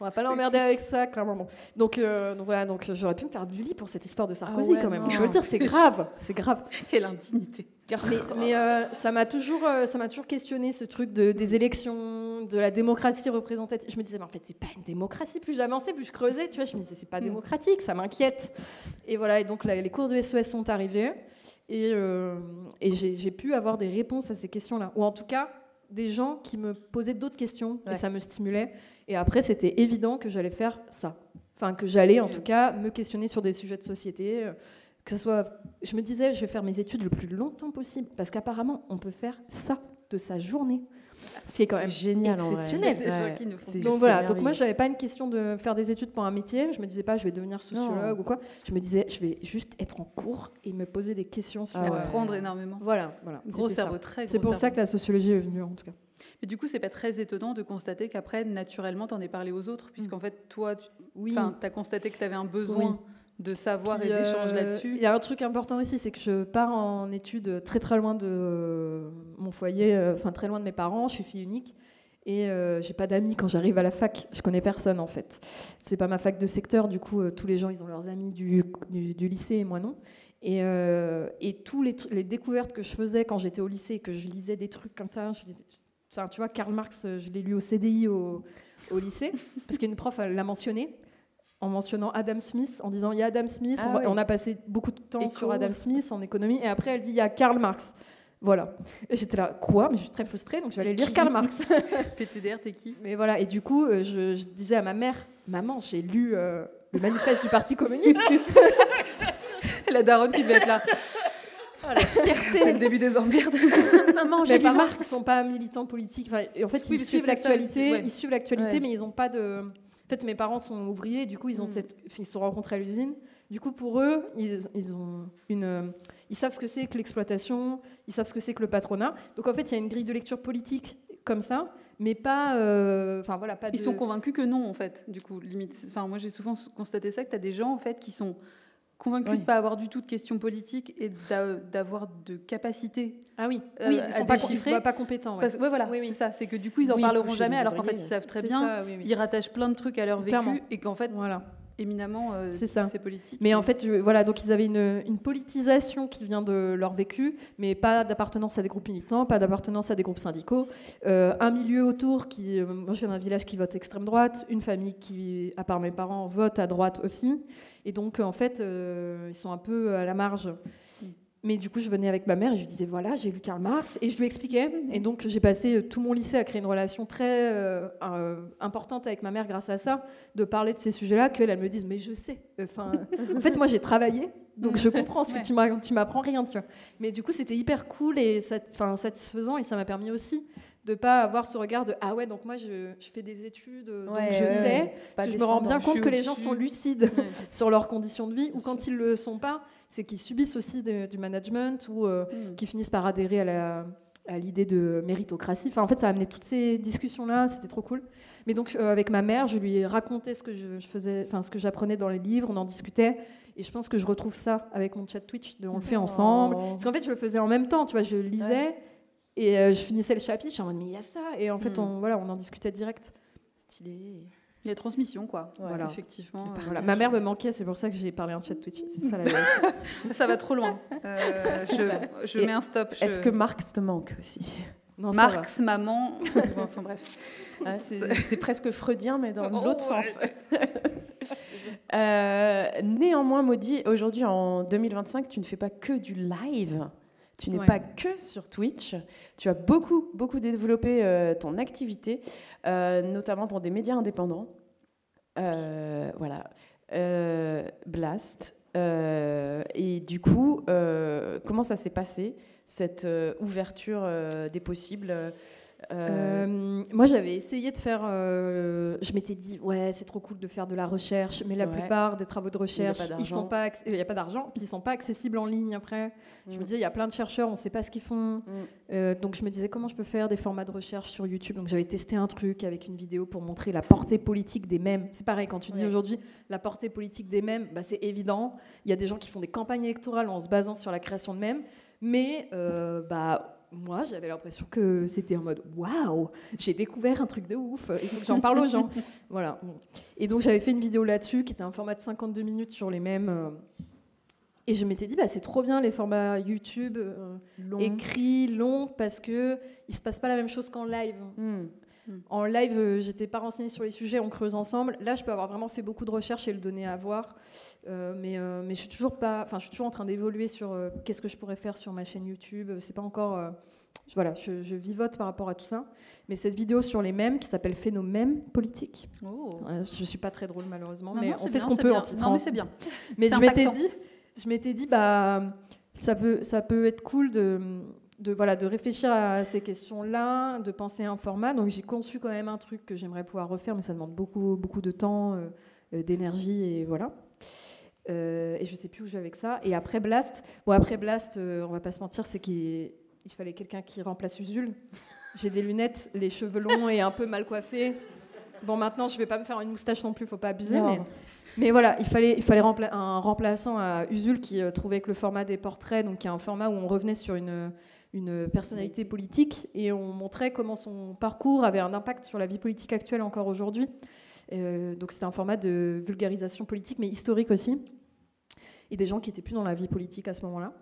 On va pas l'emmerder avec ça, clairement. Bon. Donc voilà, j'aurais pu me faire du lit pour cette histoire de Sarkozy quand même. On peut le dire, c'est grave. Quelle indignité. Mais ça m'a toujours questionné ce truc des élections, de la démocratie représentative. Je me disais, mais en fait, c'est pas une démocratie. Plus j'avançais, plus je creusais. Tu vois, je me disais, c'est pas démocratique, ça m'inquiète. Et voilà, et donc les cours de SES sont arrivés et j'ai pu avoir des réponses à ces questions-là, ou en tout cas des gens qui me posaient d'autres questions et ça me stimulait. Et après, c'était évident que j'allais faire ça. Enfin, que j'allais en tout cas me questionner sur des sujets de société. Que ce soit, je me disais, je vais faire mes études le plus longtemps possible parce qu'apparemment, on peut faire ça de sa journée. Ce qui est quand même génial, exceptionnel. Donc voilà. Donc moi, j'avais pas une question de faire des études pour un métier. Je me disais pas, je vais devenir sociologue ou quoi. Je me disais, je vais juste être en cours et me poser des questions sur. Apprendre énormément. Voilà. Gros cerveau, très gros. C'est pour ça que la sociologie est venue en tout cas. Mais du coup, c'est pas très étonnant de constater qu'après, naturellement, t'en aies parlé aux autres, puisqu'en fait, toi, t'as constaté que t'avais un besoin. De savoir et d'échanger là-dessus. Il y a un truc important aussi, c'est que je pars en études très très loin de mon foyer, très loin de mes parents. Je suis fille unique et j'ai pas d'amis quand j'arrive à la fac. Je connais personne en fait. C'est pas ma fac de secteur, du coup tous les gens ils ont leurs amis du lycée et moi non. Et tous les découvertes que je faisais quand j'étais au lycée et que je lisais des trucs comme ça. Tu vois, Karl Marx, je l'ai lu au CDI au lycée parce qu'une prof elle l'a mentionné. En mentionnant Adam Smith, en disant il y a Adam Smith, on a passé beaucoup de temps sur Adam Smith en économie, et après elle dit il y a Karl Marx. Voilà. Et j'étais là, quoi ? Mais je suis très frustrée, donc je vais aller lire Karl Marx. PTDR, t'es qui ? Mais voilà, et du coup, je disais à ma mère, maman, j'ai lu le manifeste du Parti communiste. La daronne qui devait être là. Oh, la fierté. C'est le début des emmerdes. Maman, j'ai lu Marx. Mes parents ne sont pas militants politiques. En fait, ils suivent l'actualité, mais ils n'ont pas de... En fait, mes parents sont ouvriers, du coup, ils se sont rencontrés à l'usine. Du coup, pour eux, ils savent ce que c'est que l'exploitation, ils savent ce que c'est que le patronat. Donc, en fait, il y a une grille de lecture politique comme ça, mais pas... Ils sont convaincus que non, en fait, du coup, limite. Moi, j'ai souvent constaté ça, que tu as des gens, en fait, qui sont convaincus de ne pas avoir du tout de questions politiques et d'avoir de capacités. Ah oui, ils ne sont pas compétents. C'est ça. C'est que du coup, ils n'en parleront jamais, alors qu'en fait, ils savent très bien. Ils rattachent plein de trucs à leur vécu et qu'en fait, éminemment c'est politique. Mais en fait, voilà, donc ils avaient une politisation qui vient de leur vécu, mais pas d'appartenance à des groupes militants, pas d'appartenance à des groupes syndicaux. Un milieu autour qui... moi, je viens d'un village qui vote extrême droite, une famille qui, à part mes parents, vote à droite aussi. Et donc, en fait, ils sont un peu à la marge. Mais du coup, je venais avec ma mère et je lui disais, voilà, j'ai lu Karl Marx, et je lui expliquais. Et donc, j'ai passé tout mon lycée à créer une relation très importante avec ma mère grâce à ça, de parler de ces sujets-là, qu'elle me dise, mais je sais. Enfin, en fait, moi, j'ai travaillé, donc je comprends ce que tu m'apprends rien, tu vois. Mais du coup, c'était hyper cool et satisfaisant, et ça m'a permis aussi de pas avoir ce regard de ah ouais, donc moi je fais des études, donc je sais, parce que je me rends bien compte que les gens sont lucides sur leurs conditions de vie, ou quand ils le sont pas, c'est qu'ils subissent aussi du management, ou qu'ils finissent par adhérer à l'idée de méritocratie. Enfin, en fait, ça a amené toutes ces discussions-là, c'était trop cool. Mais donc, avec ma mère, je lui ai raconté ce que je faisais, enfin, ce que j'apprenais dans les livres, on en discutait, et je pense que je retrouve ça avec mon chat Twitch, on le fait ensemble. Parce qu'en fait, je le faisais en même temps, tu vois, je lisais, et je finissais le chapitre, je suis en mode, mais il y a ça, et en fait, on en discutait direct. Stylé. Il y a transmission, quoi. Voilà. Effectivement. Voilà. Ma mère me manquait, c'est pour ça que j'ai parlé en chat Twitch. C'est ça la vérité. Ça va trop loin. Je mets un stop. Est-ce que Marx te manque aussi? Non, Marx, maman. Enfin bref. C'est presque freudien, mais dans l'autre sens. Néanmoins, Maudie, aujourd'hui en 2025, tu ne fais pas que du live. Tu n'es pas que sur Twitch. Tu as beaucoup développé ton activité, notamment pour des médias indépendants. Voilà. Blast. Et du coup, comment ça s'est passé, cette ouverture des possibles? Moi, j'avais essayé de faire... je m'étais dit, ouais, c'est trop cool de faire de la recherche, mais la plupart des travaux de recherche, il n'y a pas d'argent, puis ils ne sont pas accessibles en ligne après. Je me disais, il y a plein de chercheurs, on ne sait pas ce qu'ils font. Donc, je me disais, comment je peux faire des formats de recherche sur YouTube? Donc, j'avais testé un truc avec une vidéo pour montrer la portée politique des mèmes. C'est pareil, quand tu dis aujourd'hui la portée politique des mèmes, bah, c'est évident. Il y a des gens qui font des campagnes électorales en se basant sur la création de mèmes, mais... moi, j'avais l'impression que c'était en mode waouh, j'ai découvert un truc de ouf, il faut que j'en parle aux gens. Voilà. Et donc, j'avais fait une vidéo là-dessus qui était un format de 52 minutes sur les mêmes. Et je m'étais dit, bah, c'est trop bien les formats YouTube écrits, longs, parce qu'il ne se passe pas la même chose qu'en live. En live, j'étais pas renseignée sur les sujets, on creuse ensemble. Là, je peux avoir vraiment fait beaucoup de recherches et le donner à voir. Mais je suis toujours en train d'évoluer sur qu'est-ce que je pourrais faire sur ma chaîne YouTube. C'est pas encore... voilà, je vivote par rapport à tout ça. Mais cette vidéo sur les mèmes, qui s'appelle Phénomène politique. Je suis pas très drôle, malheureusement, mais on fait ce qu'on peut en titrant. Non, mais c'est bien. Mais je m'étais dit, bah, ça peut être cool de réfléchir à ces questions-là, de penser à un format. Donc j'ai conçu quand même un truc que j'aimerais pouvoir refaire, mais ça demande beaucoup de temps, d'énergie, et voilà. Et je sais plus où je vais avec ça. Et après Blast, on va pas se mentir, c'est qu'il fallait quelqu'un qui remplace Usul. J'ai des lunettes, les cheveux longs et un peu mal coiffés. Bon, maintenant je vais pas me faire une moustache non plus, faut pas abuser, mais voilà, il fallait un remplaçant à Usul qui trouvait que le format des portraits, donc qui est un format où on revenait sur une personnalité politique et on montrait comment son parcours avait un impact sur la vie politique actuelle encore aujourd'hui. Donc c'était un format de vulgarisation politique, mais historique aussi, et des gens qui n'étaient plus dans la vie politique à ce moment-là.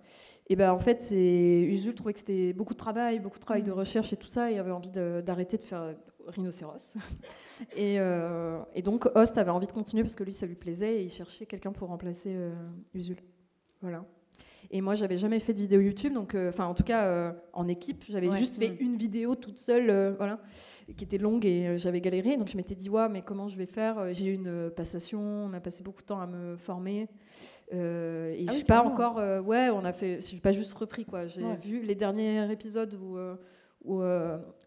Et ben en fait, Usul trouvait que c'était beaucoup de travail de recherche et tout ça, et avait envie d'arrêter de faire rhinocéros. Et donc Host avait envie de continuer parce que lui, ça lui plaisait, et il cherchait quelqu'un pour remplacer Usul. Voilà. Et moi, j'avais jamais fait de vidéo YouTube, donc, en tout cas, en équipe, j'avais juste fait une vidéo toute seule, voilà, qui était longue, et j'avais galéré. Donc, je m'étais dit, ouais, mais comment je vais faire? J'ai eu une passation, on a passé beaucoup de temps à me former. Et je suis pas encore, j'ai pas juste repris, quoi. J'ai vu les derniers épisodes où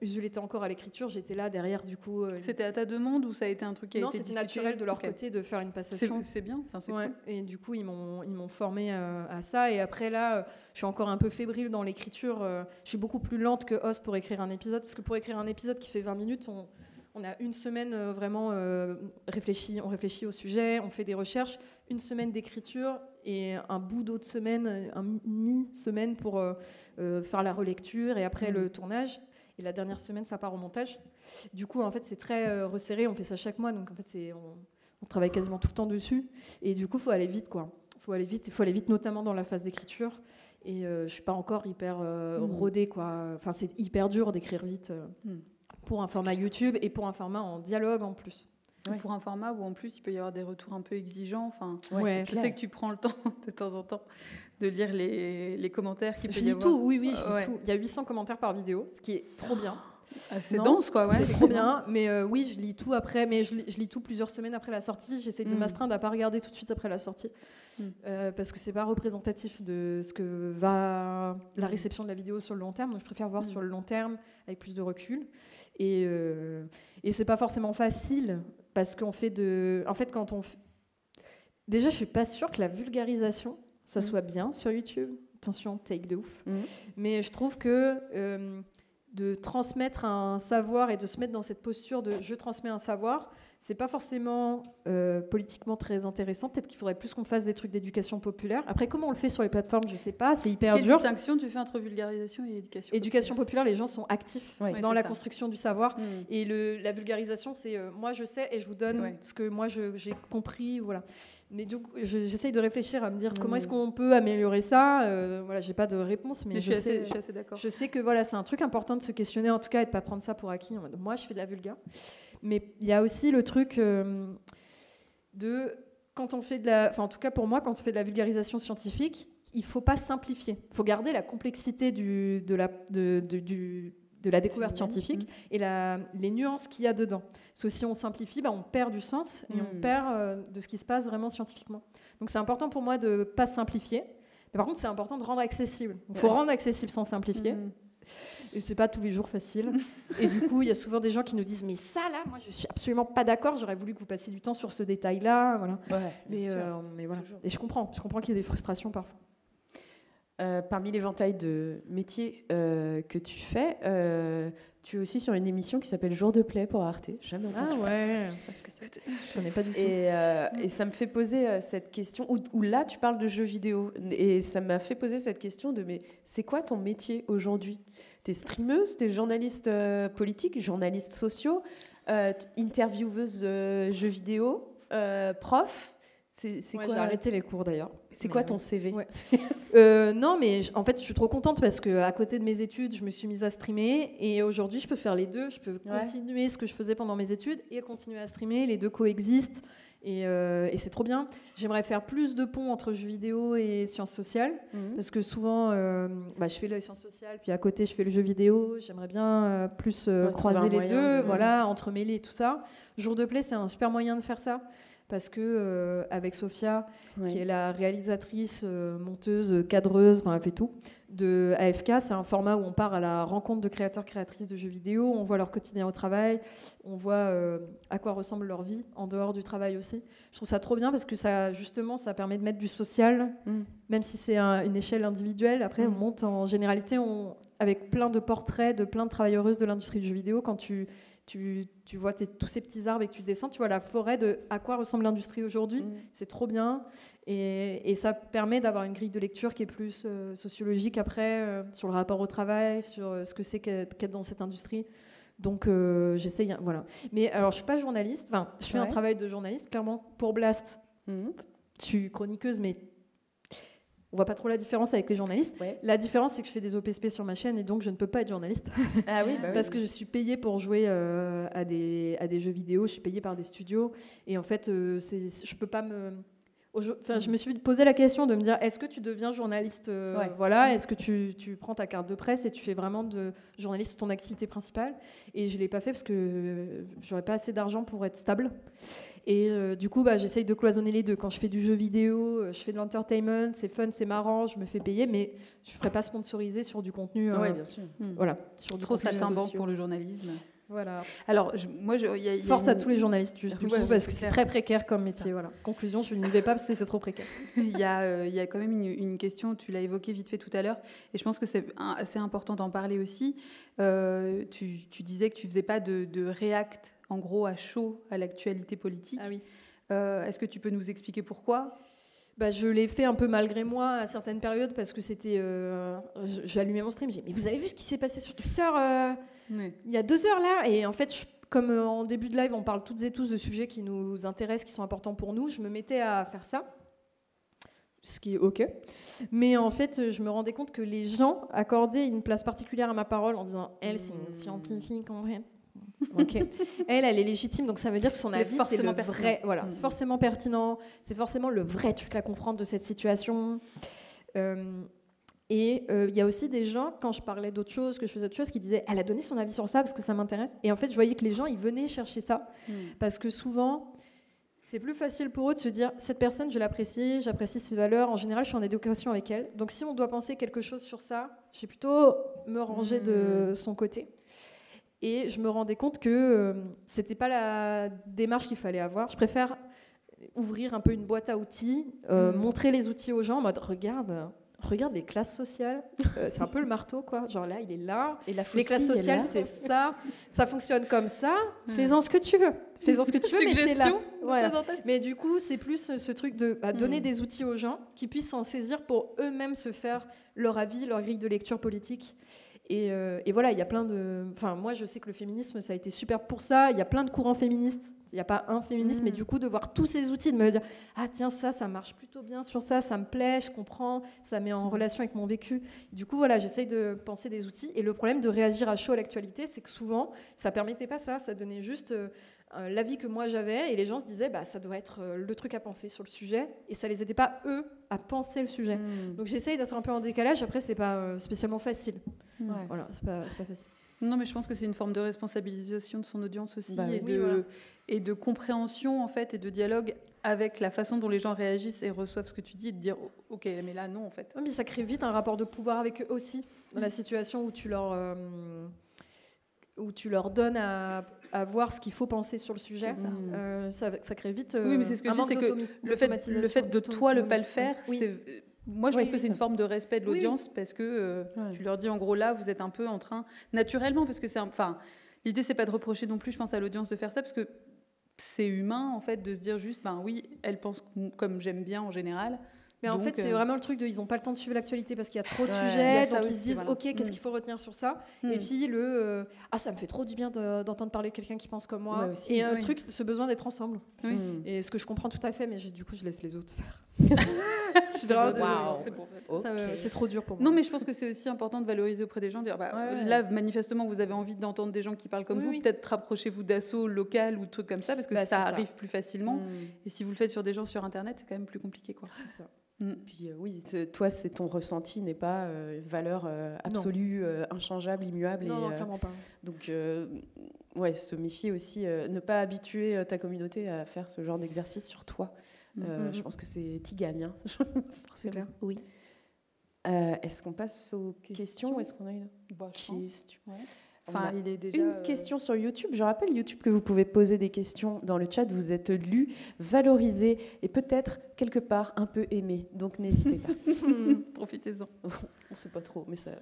Usul était encore à l'écriture, j'étais là derrière, du coup... C'était à ta demande ou ça a été un truc qui a été discuté? Non, c'était naturel de leur côté de faire une passation. C'est bien, c'est cool. Et du coup, ils m'ont formé à ça. Et après, là, je suis encore un peu fébrile dans l'écriture. Je suis beaucoup plus lente que Host pour écrire un épisode, parce que pour écrire un épisode qui fait 20 minutes, on a une semaine vraiment réfléchi, on réfléchit au sujet, on fait des recherches, une semaine d'écriture et un bout d'autre semaine, une mi-semaine pour faire la relecture et après le tournage. Et la dernière semaine, ça part au montage. Du coup, en fait, c'est très resserré, on fait ça chaque mois, donc en fait, on travaille quasiment tout le temps dessus. Et du coup, il faut aller vite, quoi. Il faut aller vite, notamment dans la phase d'écriture. Et je ne suis pas encore hyper rodée, quoi. Enfin, c'est hyper dur d'écrire vite pour un format YouTube et pour un format en dialogue en plus. Ouais. Pour un format où en plus il peut y avoir des retours un peu exigeants. Enfin, je sais que tu prends le temps de temps en temps de lire les commentaires qu'il peut y avoir. Tout, oui, je lis tout. Il y a 800 commentaires par vidéo, ce qui est trop bien. C'est dense, quoi. Ouais, c'est trop bien, mais oui, je lis tout après. Mais je lis tout plusieurs semaines après la sortie. J'essaie de m'astreindre à pas regarder tout de suite après la sortie, parce que c'est pas représentatif de ce que va la réception de la vidéo sur le long terme. Donc je préfère voir sur le long terme avec plus de recul. Et c'est pas forcément facile parce qu'on fait déjà, je suis pas sûre que la vulgarisation ça soit bien sur YouTube. Attention, take de ouf. Mais je trouve que de transmettre un savoir et de se mettre dans cette posture de je transmets un savoir, c'est pas forcément politiquement très intéressant. Peut-être qu'il faudrait plus qu'on fasse des trucs d'éducation populaire. Après, comment on le fait sur les plateformes, je sais pas, c'est hyper dur. Quelle distinction tu fais entre vulgarisation et éducation populaire, les gens sont actifs dans la construction du savoir. Et la vulgarisation, c'est moi je sais et je vous donne ce que moi j'ai compris. Voilà. Mais du coup, j'essaye de réfléchir à me dire comment est-ce qu'on peut améliorer ça. Voilà, j'ai pas de réponse, mais je suis assez d'accord. Je sais que voilà, c'est un truc important de se questionner en tout cas et de pas prendre ça pour acquis. Moi, je fais de la vulga, mais il y a aussi le truc de quand on fait en tout cas pour moi, quand on fait de la vulgarisation scientifique, il faut pas simplifier. Il faut garder la complexité de la découverte scientifique et les nuances qu'il y a dedans. Parce que si on simplifie, on perd du sens et on perd de ce qui se passe vraiment scientifiquement. Donc c'est important pour moi de ne pas simplifier. Mais par contre, c'est important de rendre accessible. Il faut rendre accessible sans simplifier. Et c'est pas tous les jours facile. Et du coup, il y a souvent des gens qui nous disent « Mais ça, là, moi, je suis absolument pas d'accord. J'aurais voulu que vous passiez du temps sur ce détail-là. » Voilà. Mais voilà. Et je comprends qu'il y ait des frustrations parfois. Parmi l'éventail de métiers que tu fais, tu es aussi sur une émission qui s'appelle Jour de Play pour Arte. Jamais entendu. Ah ouais. Je sais pas ce que c'est. Je connais pas du tout. Et ça me fait poser cette question où là tu parles de jeux vidéo et ça m'a fait poser cette question de mais c'est quoi ton métier aujourd'hui ? T'es streameuse, t'es journaliste politique, journaliste sociaux, intervieweuse jeux vidéo, prof. C'est quoi ? J'ai arrêté les cours d'ailleurs. C'est quoi ton CV ? Non, mais en fait, je suis trop contente parce qu'à côté de mes études, je me suis mise à streamer et aujourd'hui, je peux faire les deux. Je peux continuer ce que je faisais pendant mes études et continuer à streamer. Les deux coexistent et c'est trop bien. J'aimerais faire plus de ponts entre jeux vidéo et sciences sociales parce que souvent, je fais les sciences sociales puis à côté, je fais le jeu vidéo. J'aimerais bien plus croiser les deux, entremêler tout ça. Jour de Play, c'est un super moyen de faire ça. Parce que avec Sophia, qui est la réalisatrice, monteuse, cadreuse, elle fait tout, de AFK, c'est un format où on part à la rencontre de créateurs, créatrices de jeux vidéo, on voit leur quotidien au travail, on voit à quoi ressemble leur vie en dehors du travail aussi. Je trouve ça trop bien parce que ça permet de mettre du social, même si c'est une échelle individuelle. Après, on monte en généralité avec plein de portraits de plein de travailleuses de l'industrie du jeu vidéo. Quand tu vois tous ces petits arbres et que tu descends, tu vois la forêt de à quoi ressemble l'industrie aujourd'hui. C'est trop bien. Et ça permet d'avoir une grille de lecture qui est plus sociologique après, sur le rapport au travail, sur ce que c'est qu'être dans cette industrie. Donc j'essaye, voilà. Mais alors je suis pas journaliste, je fais un travail de journaliste, clairement, pour Blast. Je suis chroniqueuse, mais on voit pas trop la différence avec les journalistes. La différence, c'est que je fais des OPSP sur ma chaîne et donc je ne peux pas être journaliste. Ah oui, parce que je suis payée pour jouer à des jeux vidéo, je suis payée par des studios. Et en fait, je peux pas me... je me suis posé la question de me dire, est-ce que tu deviens journaliste est-ce que tu prends ta carte de presse et tu fais vraiment de journaliste ton activité principale ? Et je l'ai pas fait parce que j'aurais pas assez d'argent pour être stable. Et du coup, j'essaye de cloisonner les deux. Quand je fais du jeu vidéo, je fais de l'entertainment, c'est fun, c'est marrant, je me fais payer, mais je ne ferai pas sponsoriser sur du contenu. Oui, bien sûr. Voilà, sur trop saltimbanque pour le journalisme. Voilà. Alors, force à tous les journalistes, juste du coup, parce que c'est très précaire comme métier. Voilà. Conclusion, je n'y vais pas parce que c'est trop précaire. Il y a quand même une question, tu l'as évoquée vite fait tout à l'heure, et je pense que c'est assez important d'en parler aussi. Tu disais que tu ne faisais pas de react, en gros, à chaud à l'actualité politique. Ah oui. Est-ce que tu peux nous expliquer pourquoi ? Je l'ai fait un peu malgré moi à certaines périodes parce que c'était... j'allumais mon stream, j'ai dit « Mais vous avez vu ce qui s'est passé sur Twitter il y a 2 heures là ?» Et en fait, comme en début de live, on parle toutes et tous de sujets qui nous intéressent, qui sont importants pour nous, je me mettais à faire ça. Ce qui est OK. Mais en fait, je me rendais compte que les gens accordaient une place particulière à ma parole en disant « Elle, c'est une scientifique, en vrai. » Ok. Elle est légitime, donc ça veut dire que son avis, c'est le vrai. Voilà, c'est forcément pertinent, c'est forcément le vrai truc à comprendre de cette situation. Et il y a aussi des gens, quand je parlais d'autre chose, que je faisais autre chose, qui disaient « Elle a donné son avis sur ça parce que ça m'intéresse. » Et en fait, je voyais que les gens, ils venaient chercher ça. Parce que souvent... C'est plus facile pour eux de se dire cette personne, je l'apprécie, j'apprécie ses valeurs. En général, je suis en éducation avec elle. Donc, si on doit penser quelque chose sur ça, je vais plutôt me ranger de son côté. Et je me rendais compte que c'était pas la démarche qu'il fallait avoir. Je préfère ouvrir un peu une boîte à outils, montrer les outils aux gens en mode regarde les classes sociales. C'est un peu le marteau, quoi. Genre là, il est là. Et les classes sociales, c'est ça. Ça fonctionne comme ça. Fais-en ce que tu veux. Fais-en ce que tu veux, mais c'est là. Voilà. Mais du coup, c'est plus ce truc de donner des outils aux gens qui puissent s'en saisir pour eux-mêmes se faire leur avis, leur grille de lecture politique. Et voilà, il y a plein de... Enfin, moi, je sais que le féminisme, ça a été super pour ça. Il y a plein de courants féministes. Il n'y a pas un féminisme, mais du coup, de voir tous ces outils, de me dire « Ah, tiens, ça marche plutôt bien sur ça, ça me plaît, je comprends, ça met en relation avec mon vécu. » Du coup, voilà, j'essaye de penser des outils. Et le problème de réagir à chaud à l'actualité, c'est que souvent, ça ne permettait pas ça. Ça donnait juste l'avis que moi j'avais. Et les gens se disaient « Ça doit être le truc à penser sur le sujet. » Et ça ne les aidait pas, eux, à penser le sujet. Donc, j'essaye d'être un peu en décalage. Après, ce n'est pas spécialement facile. Voilà, c'est pas facile. Non, mais je pense que c'est une forme de responsabilisation de son audience aussi et de compréhension en fait et de dialogue avec la façon dont les gens réagissent et reçoivent ce que tu dis et de dire ok, mais là non en fait. Oui, mais ça crée vite un rapport de pouvoir avec eux aussi dans la situation où tu leur donnes à voir ce qu'il faut penser sur le sujet. Ça crée vite oui, mais c'est ce que je dis, c'est que le fait de toi ne pas le faire, c'est... Moi, je trouve que c'est une forme de respect de l'audience parce que tu leur dis en gros là, vous êtes un peu en train naturellement parce que l'idée c'est pas de reprocher non plus, je pense à l'audience de faire ça parce que c'est humain en fait de se dire juste oui, elle pense comme j'aime bien en général. Mais en fait, c'est vraiment le truc de ils n'ont pas le temps de suivre l'actualité parce qu'il y a trop de sujets, donc ils se disent ok, qu'est-ce qu'il faut retenir sur ça. Et puis ça me fait trop du bien d'entendre parler de quelqu'un qui pense comme moi. Et un truc, ce besoin d'être ensemble. Et ce que je comprends tout à fait, mais du coup je laisse les autres faire. Je suis c'est trop dur pour moi. Non, mais je pense que c'est aussi important de valoriser auprès des gens, de dire là manifestement vous avez envie d'entendre des gens qui parlent comme vous, peut-être rapprochez-vous d'assauts locales ou de trucs comme ça parce que ça arrive plus facilement. Et si vous le faites sur des gens sur internet, c'est quand même plus compliqué quoi. C'est ça. Puis toi, c'est ton ressenti n'est pas valeur absolue, inchangeable, immuable. Non, clairement pas. Donc, se méfier aussi, ne pas habituer ta communauté à faire ce genre d'exercice sur toi. Je pense que t'y gagnes. Hein. C'est clair. Oui. Est-ce qu'on passe aux questions ou est-ce qu'on a une question? Enfin, il est déjà une question sur YouTube. Je rappelle YouTube que vous pouvez poser des questions dans le chat. Vous êtes lus, valorisés et peut-être quelque part un peu aimés. Donc n'hésitez pas. Profitez-en. On ne sait pas trop, mais ça.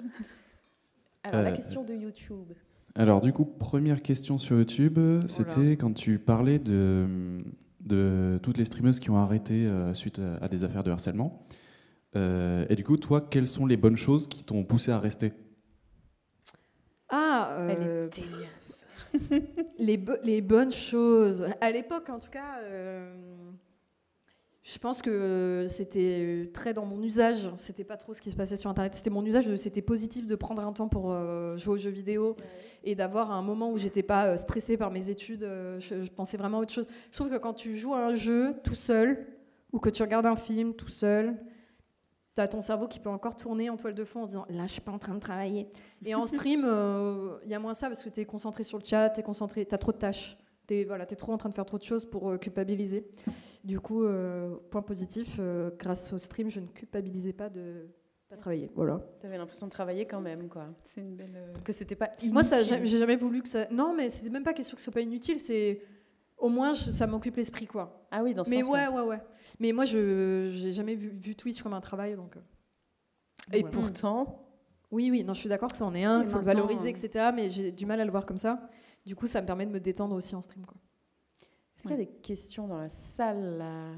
Alors la question de YouTube. Alors du coup, première question sur YouTube, c'était quand tu parlais de toutes les streameuses qui ont arrêté suite à des affaires de harcèlement. Et du coup, toi, quelles sont les bonnes choses qui t'ont poussé à rester ? Elle est dégueulasse. les bonnes choses. À l'époque, en tout cas, je pense que c'était très dans mon usage. C'était pas trop ce qui se passait sur Internet. C'était mon usage. C'était positif de prendre un temps pour jouer aux jeux vidéo et d'avoir un moment où j'étais pas stressée par mes études. Je pensais vraiment à autre chose. Je trouve que quand tu joues à un jeu tout seul ou que tu regardes un film tout seul, tu as ton cerveau qui peut encore tourner en toile de fond en se disant « là, je suis pas en train de travailler ». Et en stream, y a moins ça parce que tu es concentré sur le chat, tu as trop de tâches. Tu es trop en train de faire trop de choses pour culpabiliser. Du coup, point positif, grâce au stream, je ne culpabilisais pas de pas travailler. Voilà. Tu avais l'impression de travailler quand même, quoi. C'est une belle... Que c'était pas inutile. Moi, j'ai jamais voulu que ça... Non, mais c'est même pas question que ce soit pas inutile, c'est... Au moins, ça m'occupe l'esprit, quoi. Ah oui, dans ce sens-là. Ouais. Mais moi, j'ai jamais vu Twitch comme un travail, donc... Et pourtant... Oui, non, je suis d'accord que ça en est un, il faut le valoriser, etc. Mais j'ai du mal à le voir comme ça. Du coup, ça me permet de me détendre aussi en stream, quoi. Est-ce qu'il y a des questions dans la salle, là ?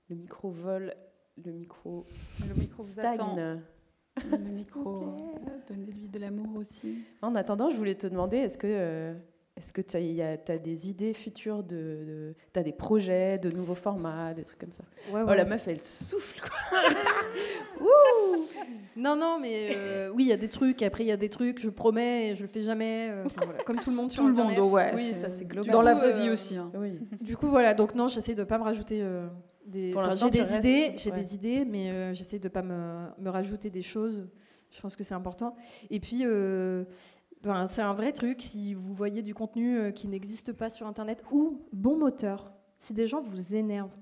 Le micro vole, le micro stagne. Le micro, donnez-lui de l'amour aussi. En attendant, je voulais te demander, est-ce que Est-ce que tu as des idées futures, tu as des projets, de nouveaux formats, des trucs comme ça? Ouais. La meuf, elle souffle, quoi. Non, mais oui, il y a des trucs. Après, il y a des trucs, je promets, et je le fais jamais. Voilà, comme tout le monde sur Internet. Tout le monde, ouais. Oui, ça, c'est global. Dans la vraie vie aussi. Hein. Oui. Du coup, voilà. Donc, non, j'essaie de pas me rajouter j'ai des idées, mais j'essaie de pas me rajouter des choses. Je pense que c'est important. Et puis... c'est un vrai truc, si vous voyez du contenu qui n'existe pas sur Internet, ou bon moteur, si des gens vous énervent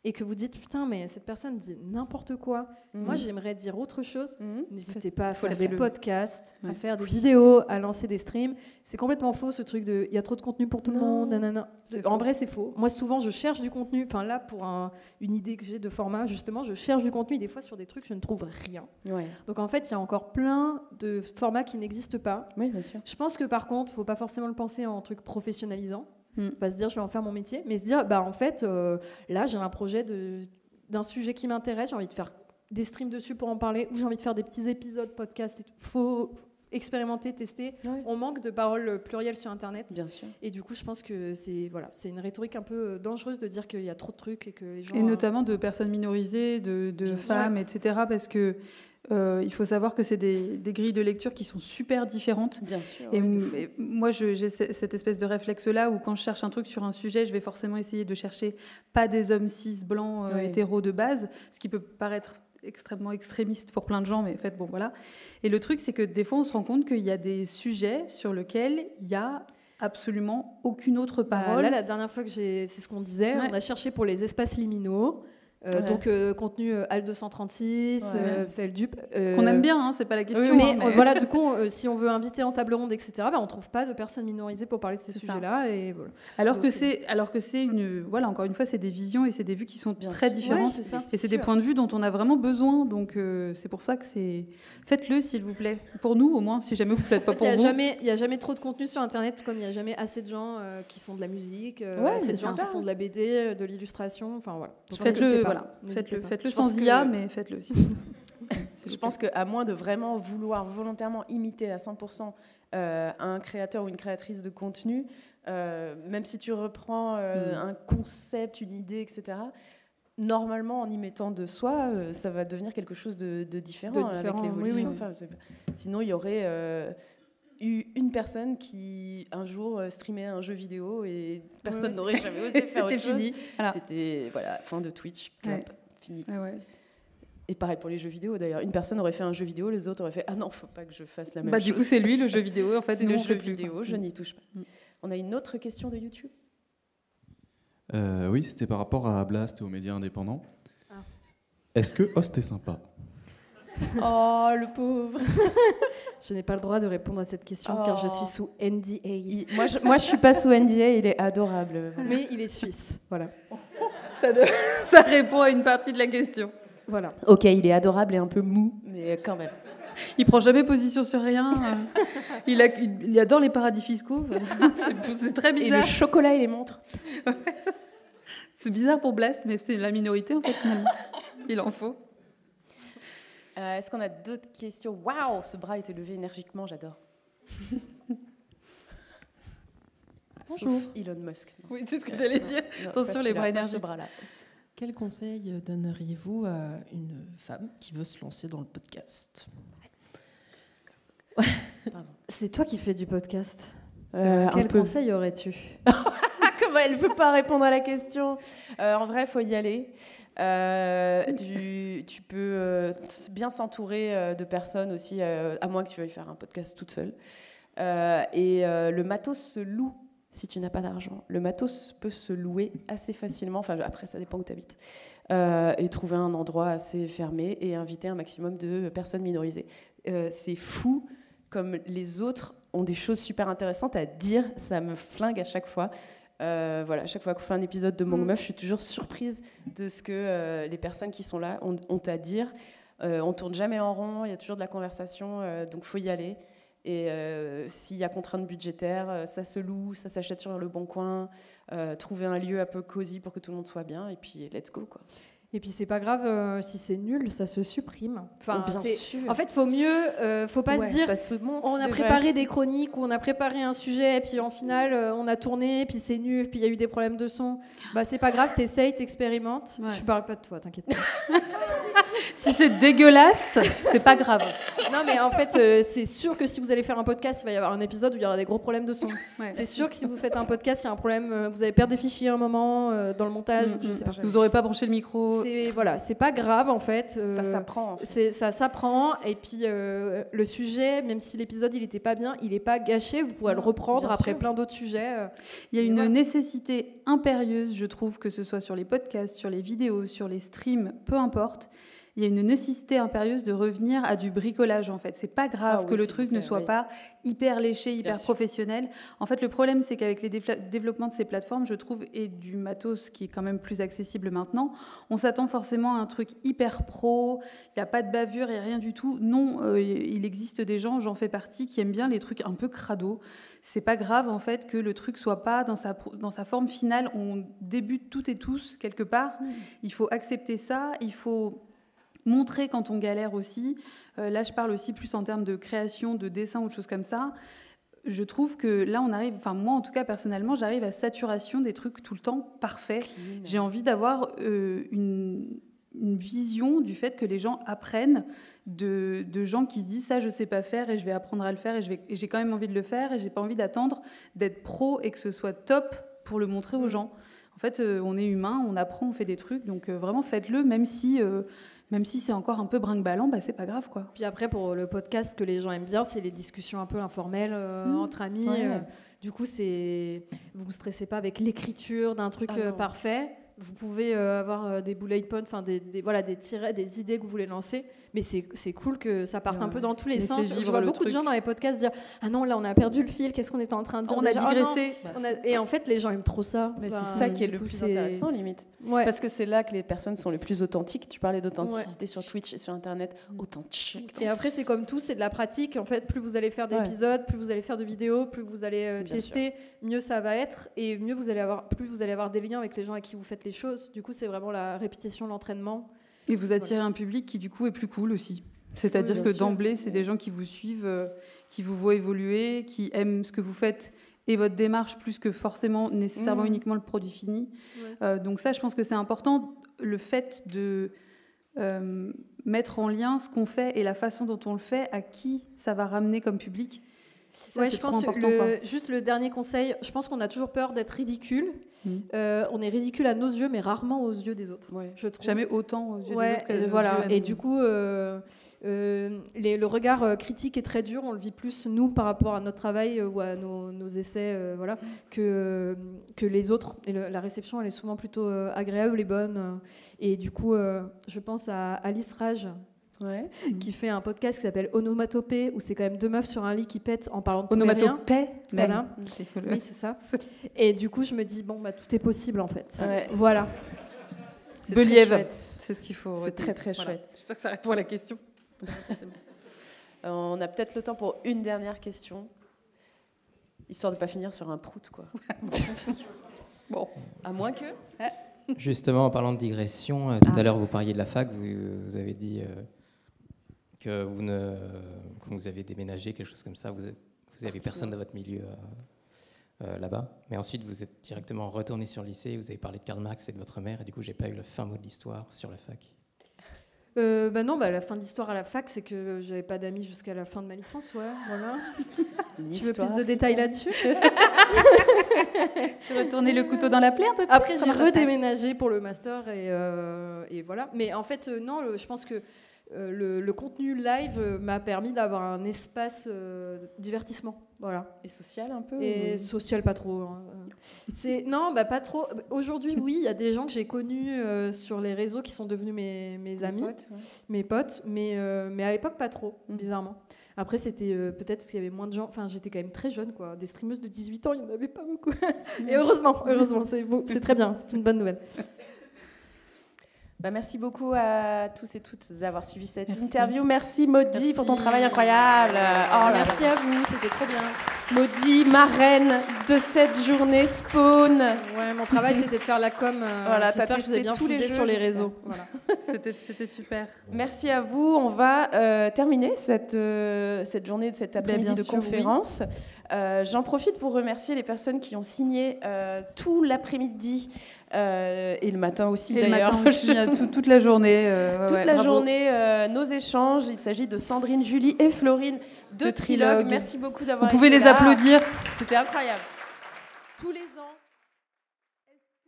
et que vous dites putain mais cette personne dit n'importe quoi, moi j'aimerais dire autre chose, n'hésitez pas à faire des podcasts, à faire des vidéos, à lancer des streams. C'est complètement faux ce truc de il y a trop de contenu pour tout le monde, nanana. En vrai c'est faux. Moi souvent je cherche du contenu, enfin là pour une idée que j'ai de format justement, je cherche du contenu et des fois sur des trucs je ne trouve rien. Donc en fait il y a encore plein de formats qui n'existent pas. Oui, bien sûr. Je pense que par contre il ne faut pas forcément le penser en truc professionnalisant. Pas se dire je vais en faire mon métier, mais se dire en fait là j'ai un projet d'un sujet qui m'intéresse, j'ai envie de faire des streams dessus pour en parler, ou j'ai envie de faire des petits épisodes podcast. Faut expérimenter, tester. On manque de paroles plurielles sur Internet. Bien sûr. Et du coup je pense que c'est une rhétorique un peu dangereuse de dire qu'il y a trop de trucs et que les gens... Et notamment de personnes minorisées, de femmes, etc. Parce que il faut savoir que c'est des grilles de lecture qui sont super différentes. Bien sûr. Et moi, j'ai cette espèce de réflexe-là où quand je cherche un truc sur un sujet, je vais forcément essayer de chercher pas des hommes cis, blancs, hétéros de base, ce qui peut paraître extrêmement extrémiste pour plein de gens, mais en fait, bon, voilà. Et le truc, c'est que des fois, on se rend compte qu'il y a des sujets sur lesquels il y a absolument aucune autre parole. Là, la dernière fois que c'est ce qu'on disait, on a cherché pour les espaces liminaux. Donc contenu AL 236, Feldup. Qu'on aime bien, hein, c'est pas la question. Mais voilà, du coup, si on veut inviter en table ronde, etc., on trouve pas de personnes minorisées pour parler de ces sujets-là. Et voilà. Alors que c'est encore une fois, c'est des visions et c'est des vues qui sont très différentes. Et c'est des points de vue dont on a vraiment besoin. Donc c'est pour ça que faites-le, s'il vous plaît. Pour nous, au moins, si jamais vous ne le faites pas pour vous. Il n'y a jamais trop de contenu sur Internet, comme il n'y a jamais assez de gens qui font de la musique, assez de gens qui font de la BD, de l'illustration. Enfin voilà. Faites-le sans IA, mais faites-le. Je pense qu'à moins de vraiment vouloir volontairement imiter à 100% un créateur ou une créatrice de contenu, même si tu reprends un concept, une idée, etc., normalement, en y mettant de soi, ça va devenir quelque chose de différent avec l'évolution. Enfin, sinon, il y aurait eu une personne qui, un jour, streamait un jeu vidéo et personne n'aurait jamais osé faire autre chose. C'était fini. Voilà. C'était fin de Twitch, clap, fini. Et pareil pour les jeux vidéo, d'ailleurs. Une personne aurait fait un jeu vidéo, les autres auraient fait « Ah non, faut pas que je fasse la même chose. » Du coup, c'est lui, le jeu vidéo. En fait, c'est le jeu vidéo, je n'y touche pas. On a une autre question de YouTube. Oui, c'était par rapport à Blast et aux médias indépendants. Est-ce que Host est sympa? Oh, le pauvre. Je n'ai pas le droit de répondre à cette question car je suis sous NDA. Moi, je suis pas sous NDA, il est adorable. Mais il est suisse, voilà. Ça répond à une partie de la question. Voilà. Ok, il est adorable et un peu mou, mais quand même. Il prend jamais position sur rien. Il adore les paradis fiscaux. C'est très bizarre. Et le chocolat et les montres. C'est bizarre pour Blast, mais c'est la minorité en fait finalement. Il en faut. Est-ce qu'on a d'autres questions? Waouh, ce bras était levé énergiquement, j'adore. Bonjour. Sauf Elon Musk. Oui, c'est ce que j'allais dire. Attention, les bras énergiques. Quel conseil donneriez-vous à une femme qui veut se lancer dans le podcast? C'est toi qui fais du podcast. Quel conseil aurais-tu? Comment elle ne veut pas répondre à la question? En vrai, il faut y aller. Tu peux bien s'entourer de personnes aussi, à moins que tu veuilles faire un podcast toute seule. Et le matos se loue si tu n'as pas d'argent. Le matos peut se louer assez facilement. Enfin, après, ça dépend où tu habites. Et trouver un endroit assez fermé et inviter un maximum de personnes minorisées. C'est fou comme les autres ont des choses super intéressantes à dire. Ça me flingue à chaque fois. À chaque fois qu'on fait un épisode de Mangue Meuf, je suis toujours surprise de ce que les personnes qui sont là ont à dire. On tourne jamais en rond, il y a toujours de la conversation, donc faut y aller. Et s'il y a contrainte budgétaire, ça se loue, ça s'achète sur le bon coin. Trouver un lieu un peu cosy pour que tout le monde soit bien, et puis let's go, quoi. Et puis c'est pas grave si c'est nul, ça se supprime. Enfin, bien sûr. En fait, faut mieux, faut pas se dire on a préparé des chroniques ou on a préparé un sujet et puis en finale on a tourné puis c'est nul puis il y a eu des problèmes de son. Bah c'est pas grave, t'essayes, t'expérimentes. Je parle pas de toi, t'inquiète pas. Si c'est dégueulasse, c'est pas grave. Non mais en fait c'est sûr que si vous allez faire un podcast, il va y avoir un épisode où il y aura des gros problèmes de son. C'est sûr que si vous faites un podcast, il y a un problème, vous allez perdre des fichiers à un moment dans le montage. Je sais pas. Vous aurez pas branché le micro. C'est pas grave en fait. Ça s'apprend. En fait. Ça s'apprend et puis le sujet, même si l'épisode il était pas bien, il est pas gâché. Vous pourrez le reprendre après plein d'autres sujets. Il y a une nécessité impérieuse, je trouve, que ce soit sur les podcasts, sur les vidéos, sur les streams, peu importe. Il y a une nécessité impérieuse de revenir à du bricolage, en fait. C'est pas grave que le truc ne soit pas hyper léché, hyper professionnel. En fait, le problème, c'est qu'avec les développements de ces plateformes, je trouve, et du matos qui est quand même plus accessible maintenant, on s'attend forcément à un truc hyper pro, il n'y a pas de bavure et rien du tout. Non, il existe des gens, j'en fais partie, qui aiment bien les trucs un peu crado. C'est pas grave, en fait, que le truc soit pas dans sa forme finale. On débute toutes et tous, quelque part. Il faut accepter ça, il faut montrer quand on galère aussi. Là, je parle aussi plus en termes de création, de dessin ou de choses comme ça. Je trouve que là, on arrive... Enfin, moi, en tout cas, personnellement, j'arrive à saturation des trucs tout le temps parfaits. J'ai envie d'avoir une vision du fait que les gens apprennent de gens qui se disent « ça, je sais pas faire et je vais apprendre à le faire et j'ai quand même envie de le faire et j'ai pas envie d'attendre d'être pro et que ce soit top pour le montrer aux gens. » En fait, on est humain, on apprend, on fait des trucs. Donc, vraiment, faites-le, même si c'est encore un peu brinque-ballant, c'est pas grave, quoi. Puis après, pour le podcast, ce que les gens aiment bien, c'est les discussions un peu informelles entre amis. Du coup, vous stressez pas avec l'écriture d'un truc parfait. Vous pouvez avoir des bullet points, des tirets, des idées que vous voulez lancer. Mais c'est cool que ça parte un peu dans tous les sens. Je vois beaucoup de gens dans les podcasts dire « Ah non, là, on a perdu le fil, qu'est-ce qu'on était en train de dire ?» On a digressé. Et en fait, les gens aiment trop ça. Mais c'est ça qui est le plus intéressant, limite. Parce que c'est là que les personnes sont les plus authentiques. Tu parlais d'authenticité sur Twitch et sur Internet. Authentique. Et après, c'est comme tout, c'est de la pratique. En fait, plus vous allez faire d'épisodes, plus vous allez faire de vidéos, plus vous allez tester, mieux ça va être. Et plus vous allez avoir des liens avec les gens à qui vous faites les choses. Du coup, c'est vraiment la répétition, l'entraînement. Et vous attirez un public qui, du coup, est plus cool aussi. C'est-à-dire que d'emblée, c'est des gens qui vous suivent, qui vous voient évoluer, qui aiment ce que vous faites et votre démarche plus que forcément, nécessairement, uniquement le produit fini. Donc ça, je pense que c'est important, le fait de mettre en lien ce qu'on fait et la façon dont on le fait, à qui ça va ramener comme public. Ça, je pense que juste le dernier conseil, je pense qu'on a toujours peur d'être ridicule. On est ridicule à nos yeux, mais rarement aux yeux des autres. Je trouve. Jamais autant aux yeux des autres. Voilà. Et du coup, le regard critique est très dur. On le vit plus nous par rapport à notre travail ou à nos essais, que les autres. Et la réception, elle est souvent plutôt agréable et bonne. Et du coup, je pense à Alice Rage. Qui fait un podcast qui s'appelle Onomatopée, où c'est quand même deux meufs sur un lit qui pètent en parlant de tout et rien. Onomatopée, voilà. Oui, c'est ça. Et du coup, je me dis, tout est possible, en fait. Voilà. Believe, c'est ce qu'il faut. C'est très, très chouette. J'espère que ça répond à la question. On a peut-être le temps pour une dernière question, histoire de ne pas finir sur un prout, quoi. Bon, à moins que... Justement, en parlant de digression, tout à l'heure, vous parliez de la fac, vous avez dit... que vous avez déménagé, quelque chose comme ça, vous n'avez personne dans votre milieu là-bas. Mais ensuite, vous êtes directement retourné sur le lycée, vous avez parlé de Karl Marx et de votre mère, et du coup, j'ai pas eu le fin mot de l'histoire sur la fac. Non, la fin de l'histoire à la fac, c'est que j'avais pas d'amis jusqu'à la fin de ma licence, voilà. Tu veux plus de détails là-dessus? Retourner le couteau dans la plaie un peu plus. Après, j'ai redéménagé pour le master et voilà. Mais en fait, non, je pense que le contenu live m'a permis d'avoir un espace divertissement, voilà. Et social un peu? Et social pas trop. Hein. Non, pas trop. Aujourd'hui, oui, il y a des gens que j'ai connus sur les réseaux qui sont devenus mes amis, mes potes, mais à l'époque pas trop, bizarrement. Après, c'était peut-être parce qu'il y avait moins de gens. Enfin, j'étais quand même très jeune, quoi. Des streameuses de 18 ans, il n'y en avait pas beaucoup. Et heureusement, c'est très bien, c'est une bonne nouvelle. Merci beaucoup à tous et toutes d'avoir suivi cette interview. Merci Maudie pour ton travail incroyable. Merci à vous, c'était trop bien. Maudie, marraine de cette journée Spawn. Ouais, mon travail c'était de faire la com. J'espère que vous avez bien foudé sur les réseaux. Voilà. C'était super. Merci à vous. On va terminer cette journée, de cet après-midi de conférence. Oui. J'en profite pour remercier les personnes qui ont signé tout l'après-midi et le matin aussi d'ailleurs. Toute la journée. Toute la journée, nos échanges. Il s'agit de Sandrine, Julie et Florine de Trilogue. Merci beaucoup d'avoir été là. Vous pouvez les applaudir. C'était incroyable. Tous les ans.